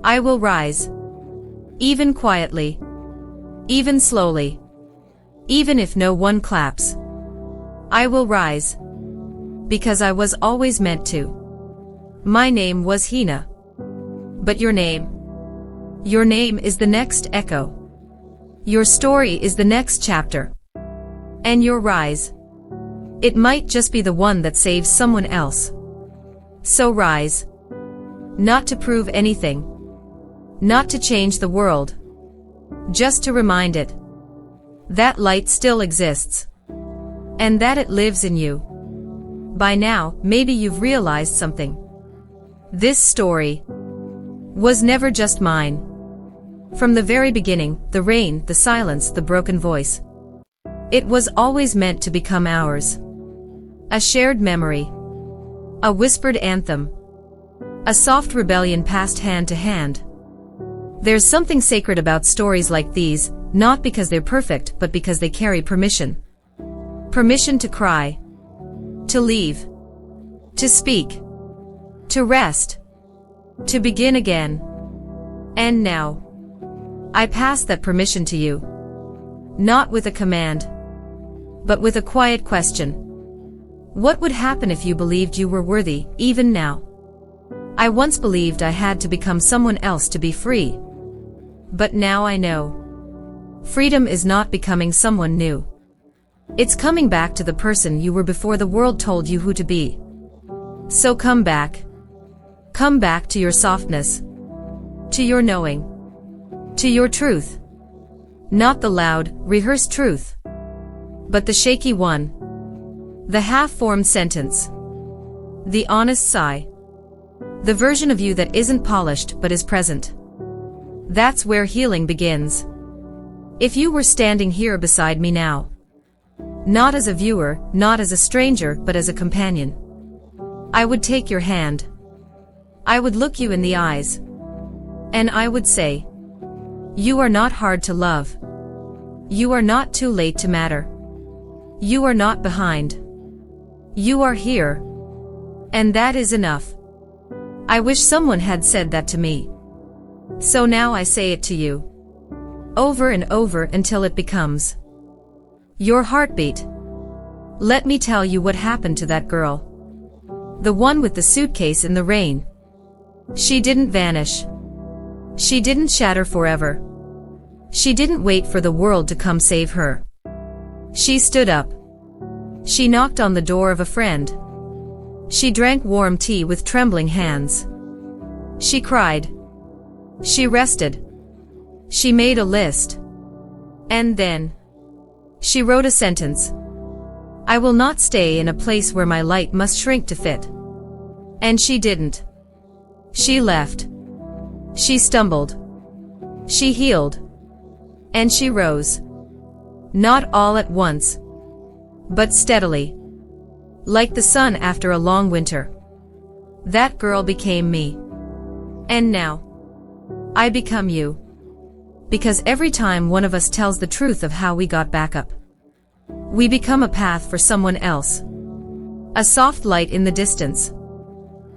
I will rise. Even quietly. Even slowly. Even if no one claps. I will rise. Because I was always meant to. My name was Hina. But your name? Your name is the next echo. Your story is the next chapter. And your rise. It might just be the one that saves someone else. So rise. Not to prove anything. Not to change the world. Just to remind it. That light still exists. And that it lives in you. By now, maybe you've realized something. This story was never just mine. From the very beginning, the rain, the silence, the broken voice. It was always meant to become ours. A shared memory. A whispered anthem. A soft rebellion passed hand to hand. There's something sacred about stories like these, not because they're perfect, but because they carry permission. Permission to cry. To leave. To speak. To rest. To begin again. And now, I pass that permission to you. Not with a command, but with a quiet question. What would happen if you believed you were worthy, even now? I once believed I had to become someone else to be free. But now I know. Freedom is not becoming someone new. It's coming back to the person you were before the world told you who to be. So come back. Come back to your softness. To your knowing. To your truth. Not the loud, rehearsed truth. But the shaky one. The half-formed sentence. The honest sigh. The version of you that isn't polished but is present. That's where healing begins. If you were standing here beside me now. Not as a viewer, not as a stranger, but as a companion. I would take your hand. I would look you in the eyes. And I would say, you are not hard to love. You are not too late to matter. You are not behind. You are here. And that is enough. I wish someone had said that to me. So now I say it to you. Over and over until it becomes your heartbeat. Let me tell you what happened to that girl. The one with the suitcase in the rain. She didn't vanish. She didn't shatter forever. She didn't wait for the world to come save her. She stood up. She knocked on the door of a friend. She drank warm tea with trembling hands. She cried. She rested. She made a list. And then she wrote a sentence. I will not stay in a place where my light must shrink to fit. And she didn't. She left. She stumbled. She healed. And she rose. Not all at once, but steadily. Like the sun after a long winter. That girl became me. And now, I become you. Because every time one of us tells the truth of how we got back up, we become a path for someone else. A soft light in the distance.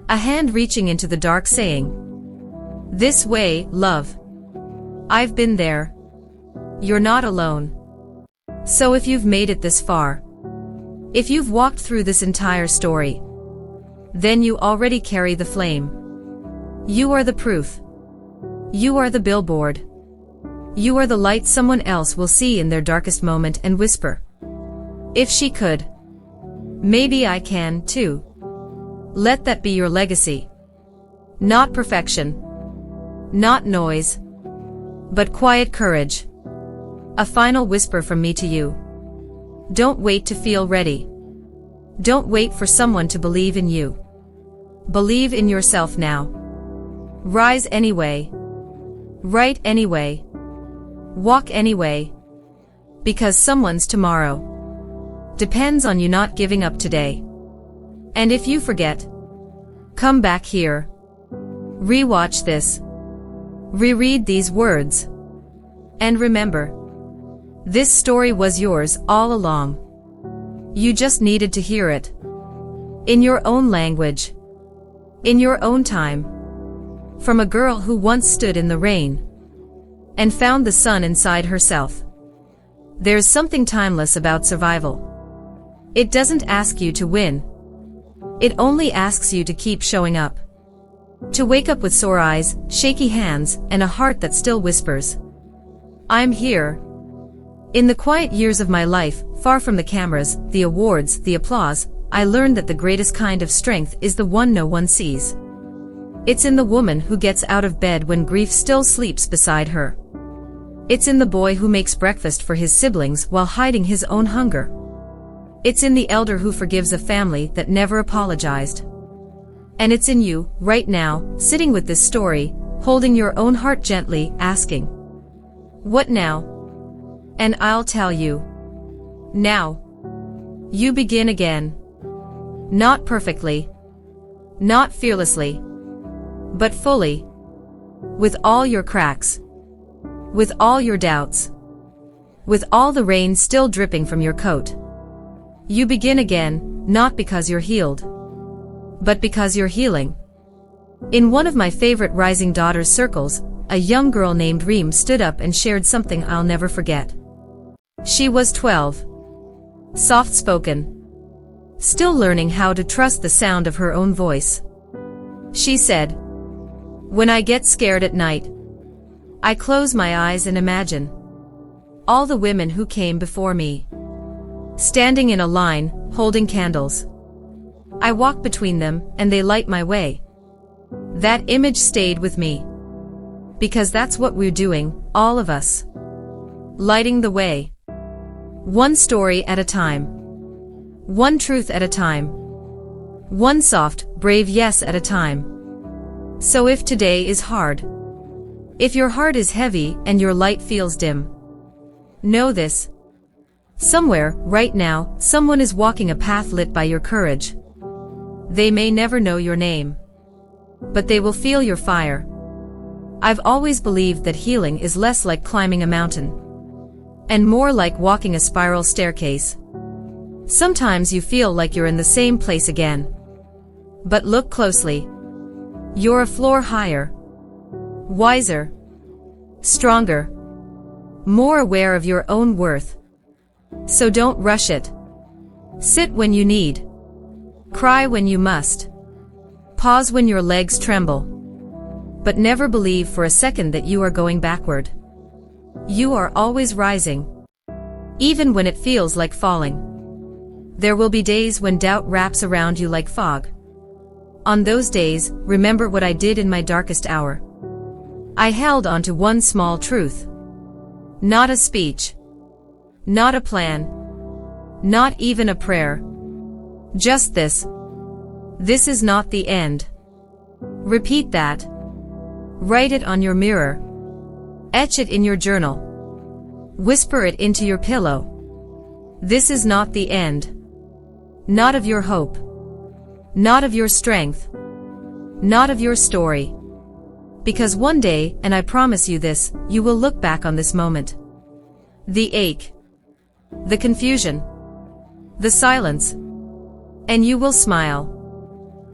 A hand reaching into the dark saying, this way, love. I've been there. You're not alone. So if you've made it this far, if you've walked through this entire story, then you already carry the flame. You are the proof. You are the billboard. You are the light someone else will see in their darkest moment and whisper, if she could, maybe I can too. Let that be your legacy. Not perfection. Not noise, but quiet courage. A final whisper from me to you. Don't wait to feel ready. Don't wait for someone to believe in you. Believe in yourself now. Rise anyway. Write anyway. Walk anyway. Because someone's tomorrow depends on you not giving up today. And if you forget, come back here. Rewatch this. Reread these words. And remember, this story was yours all along. You just needed to hear it. In your own language. In your own time. From a girl who once stood in the rain and found the sun inside herself. There's something timeless about survival. It doesn't ask you to win. It only asks you to keep showing up. To wake up with sore eyes, shaky hands, and a heart that still whispers, I'm here. In the quiet years of my life, far from the cameras, the awards, the applause, I learned that the greatest kind of strength is the one no one sees. It's in the woman who gets out of bed when grief still sleeps beside her. It's in the boy who makes breakfast for his siblings while hiding his own hunger. It's in the elder who forgives a family that never apologized. And it's in you, right now, sitting with this story, holding your own heart gently, asking, what now? And I'll tell you. Now. You begin again. Not perfectly. Not fearlessly. But fully. With all your cracks. With all your doubts. With all the rain still dripping from your coat. You begin again, not because you're healed, but because you're healing. In one of my favorite Rising Daughters circles, a young girl named Reem stood up and shared something I'll never forget. She was 12. Soft-spoken. Still learning how to trust the sound of her own voice. She said, when I get scared at night, I close my eyes and imagine all the women who came before me, standing in a line, holding candles. I walk between them, and they light my way. That image stayed with me. Because that's what we're doing, all of us. Lighting the way. One story at a time. One truth at a time. One soft, brave yes at a time. So if today is hard, if your heart is heavy and your light feels dim, know this. Somewhere, right now, someone is walking a path lit by your courage. They may never know your name, but they will feel your fire. I've always believed that healing is less like climbing a mountain, and more like walking a spiral staircase. Sometimes you feel like you're in the same place again. But look closely. You're a floor higher, wiser, stronger, more aware of your own worth. So don't rush it. Sit when you need. Cry when you must. Pause when your legs tremble. But never believe for a second that you are going backward. You are always rising. Even when it feels like falling. There will be days when doubt wraps around you like fog. On those days, remember what I did in my darkest hour. I held on to one small truth. Not a speech. Not a plan. Not even a prayer. Just this. This is not the end. Repeat that. Write it on your mirror. Etch it in your journal. Whisper it into your pillow. This is not the end. Not of your hope. Not of your strength. Not of your story. Because one day, and I promise you this, you will look back on this moment. The ache. The confusion. The silence. And you will smile.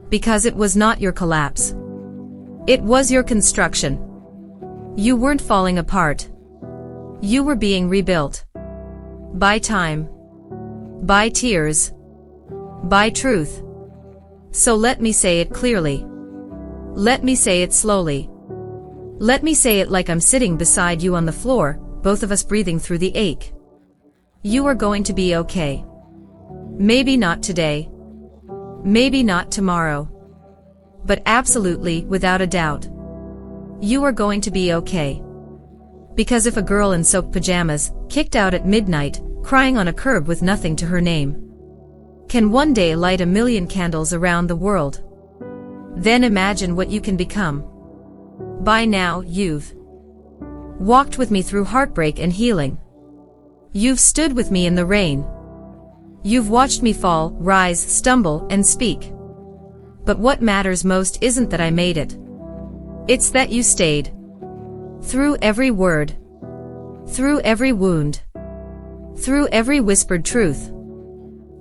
Because it was not your collapse. It was your construction. You weren't falling apart. You were being rebuilt. By time. By tears. By truth. So let me say it clearly. Let me say it slowly. Let me say it like I'm sitting beside you on the floor, both of us breathing through the ache. You are going to be okay. Maybe not today. Maybe not tomorrow. But absolutely, without a doubt. You are going to be okay. Because if a girl in soaked pajamas, kicked out at midnight, crying on a curb with nothing to her name, can one day light 1,000,000 candles around the world, then imagine what you can become. By now, you've walked with me through heartbreak and healing. You've stood with me in the rain. You've watched me fall, rise, stumble, and speak. But what matters most isn't that I made it. It's that you stayed. Through every word. Through every wound. Through every whispered truth.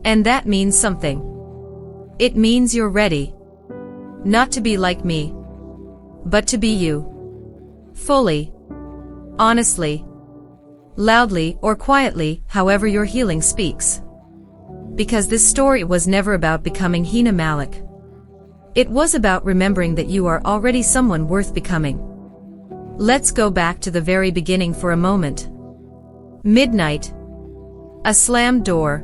And that means something. It means you're ready. Not to be like me, but to be you. Fully. Honestly. Loudly or quietly, however your healing speaks. Because this story was never about becoming Hina Malik. It was about remembering that you are already someone worth becoming. Let's go back to the very beginning for a moment. Midnight. A slammed door.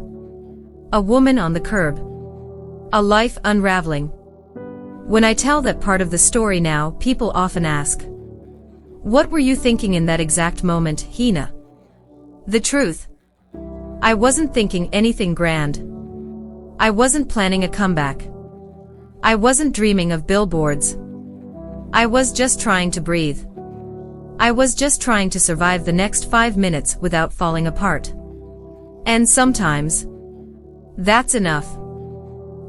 A woman on the curb. A life unraveling. When I tell that part of the story now, people often ask, "What were you thinking in that exact moment, Hina?" The truth. I wasn't thinking anything grand. I wasn't planning a comeback. I wasn't dreaming of billboards. I was just trying to breathe. I was just trying to survive the next 5 minutes without falling apart. And sometimes, that's enough.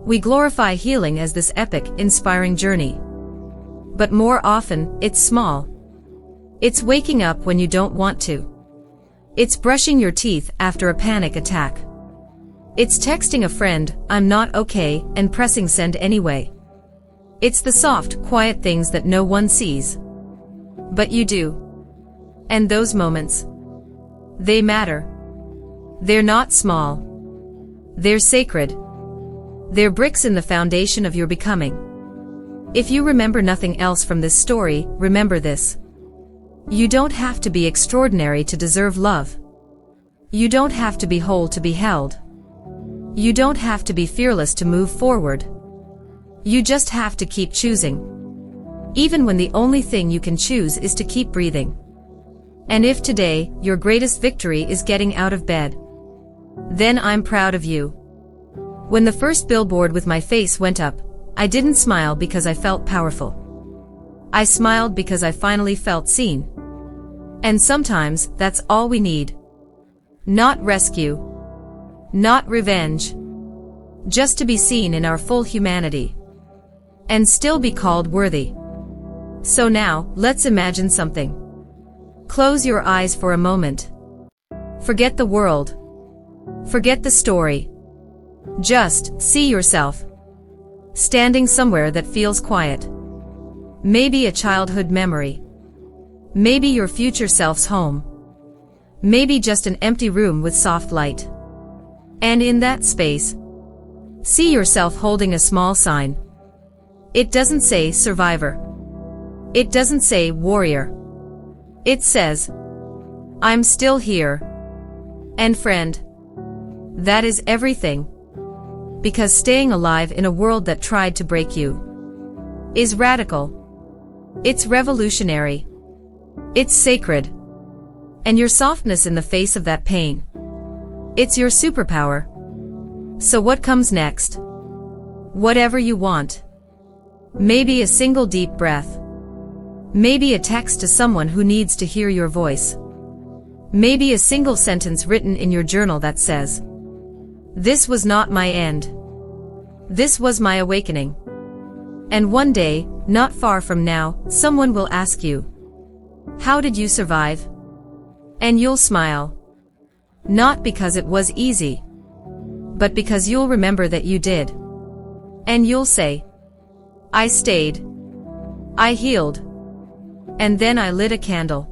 We glorify healing as this epic, inspiring journey. But more often, it's small. It's waking up when you don't want to. It's brushing your teeth after a panic attack. It's texting a friend, "I'm not okay," and pressing send anyway. It's the soft, quiet things that no one sees. But you do. And those moments, they matter. They're not small. They're sacred. They're bricks in the foundation of your becoming. If you remember nothing else from this story, remember this. You don't have to be extraordinary to deserve love. You don't have to be whole to be held. You don't have to be fearless to move forward. You just have to keep choosing. Even when the only thing you can choose is to keep breathing. And if today, your greatest victory is getting out of bed, then I'm proud of you. When the first billboard with my face went up, I didn't smile because I felt powerful. I smiled because I finally felt seen. And sometimes, that's all we need. Not rescue. Not revenge. Just to be seen in our full humanity. And still be called worthy. So now, let's imagine something. Close your eyes for a moment. Forget the world. Forget the story. Just see yourself. Standing somewhere that feels quiet. Maybe a childhood memory. Maybe your future self's home. Maybe just an empty room with soft light. And in that space, see yourself holding a small sign. It doesn't say survivor. It doesn't say warrior. It says, "I'm still here." And friend, that is everything. Because staying alive in a world that tried to break you is radical. It's revolutionary. It's sacred. And your softness in the face of that pain, it's your superpower. So what comes next? Whatever you want. Maybe a single deep breath. Maybe a text to someone who needs to hear your voice. Maybe a single sentence written in your journal that says, "This was not my end. This was my awakening." And one day, not far from now, someone will ask you, "How did you survive?" And you'll smile. Not because it was easy, but because you'll remember that you did. And you'll say, "I stayed. I healed. And then I lit a candle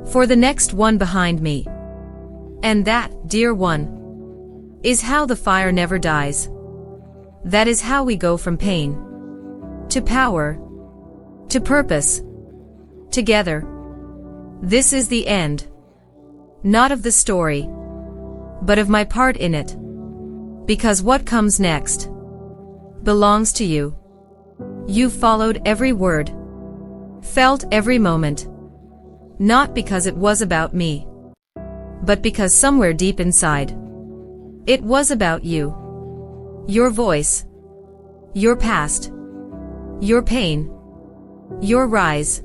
for the next one behind me." And that, dear one, is how the fire never dies. That is how we go from pain to power to purpose together. This is the end. Not of the story, but of my part in it. Because what comes next belongs to you. You've followed every word, Felt every moment. Not because it was about me, but because somewhere deep inside, it was about you. Your voice. Your past. Your pain. Your rise.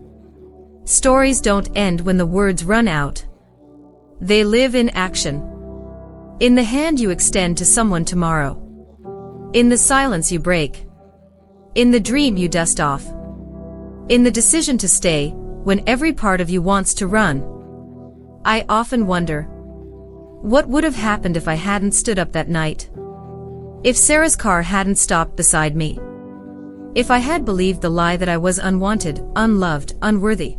Stories don't end when the words run out. They live in action. In the hand you extend to someone tomorrow. In the silence you break. In the dream you dust off. In the decision to stay when every part of you wants to run. I often wonder, what would have happened if I hadn't stood up that night? If Sarah's car hadn't stopped beside me? If I had believed the lie that I was unwanted, unloved, unworthy?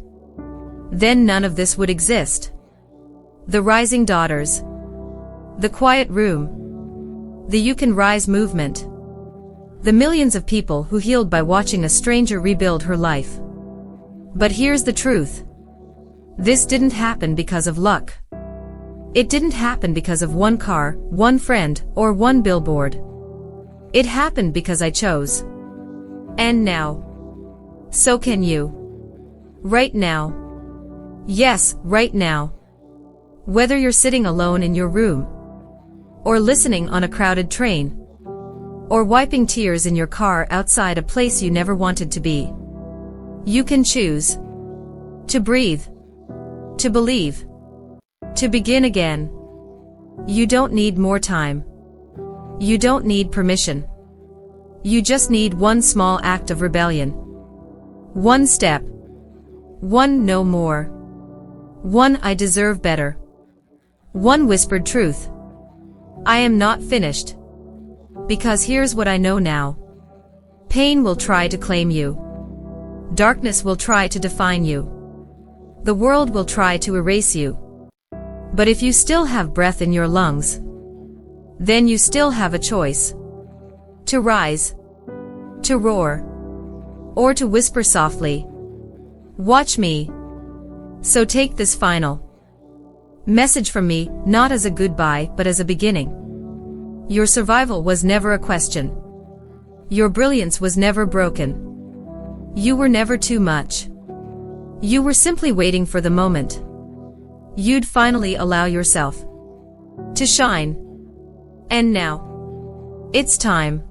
Then none of this would exist. The rising daughters. The quiet room. The You Can Rise movement. The millions of people who healed by watching a stranger rebuild her life. But here's the truth. This didn't happen because of luck. It didn't happen because of one car, one friend, or one billboard. It happened because I chose. And now. So can you. Right now. Yes, right now. Whether you're sitting alone in your room, or listening on a crowded train, or wiping tears in your car outside a place you never wanted to be, you can choose to breathe, to believe, to begin again. You don't need more time. You don't need permission. You just need one small act of rebellion. One step. One no more. One I deserve better. One whispered truth. I am not finished. Because here's what I know now. Pain will try to claim you. Darkness will try to define you. The world will try to erase you. But if you still have breath in your lungs, then you still have a choice. To rise, to roar, or to whisper softly, watch me. So take this final message from me, not as a goodbye, but as a beginning. Your survival was never a question. Your brilliance was never broken. You were never too much. You were simply waiting for the moment you'd finally allow yourself to shine. And now, it's time.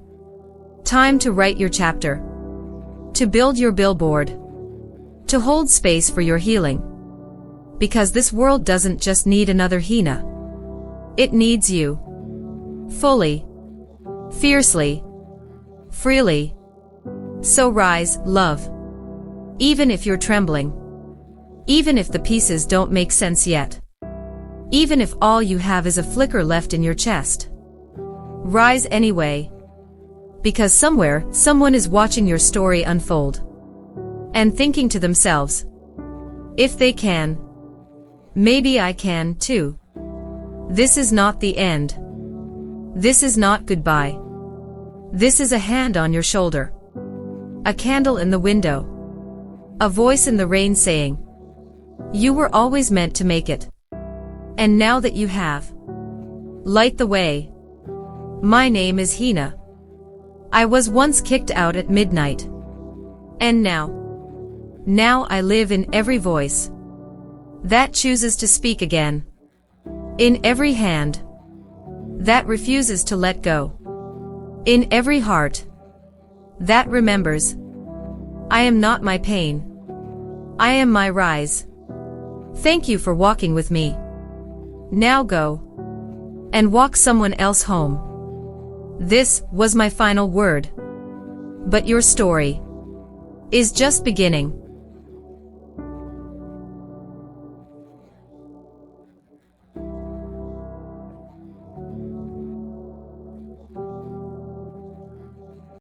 Time to write your chapter. To build your billboard. To hold space for your healing. Because this world doesn't just need another Hina. It needs you. Fully. Fiercely. Freely. So rise, love. Even if you're trembling. Even if the pieces don't make sense yet. Even if all you have is a flicker left in your chest. Rise anyway. Because somewhere, someone is watching your story unfold. And thinking to themselves, if they can, maybe I can too. This is not the end. This is not goodbye. This is a hand on your shoulder. A candle in the window. A voice in the rain saying, you were always meant to make it. And now that you have, light the way. My name is Hina. I was once kicked out at midnight. And now I live in every voice that chooses to speak again. In every hand that refuses to let go. In every heart that remembers, I am not my pain. I am my rise. Thank you for walking with me. Now go and walk someone else home. This was my final word. But your story is just beginning.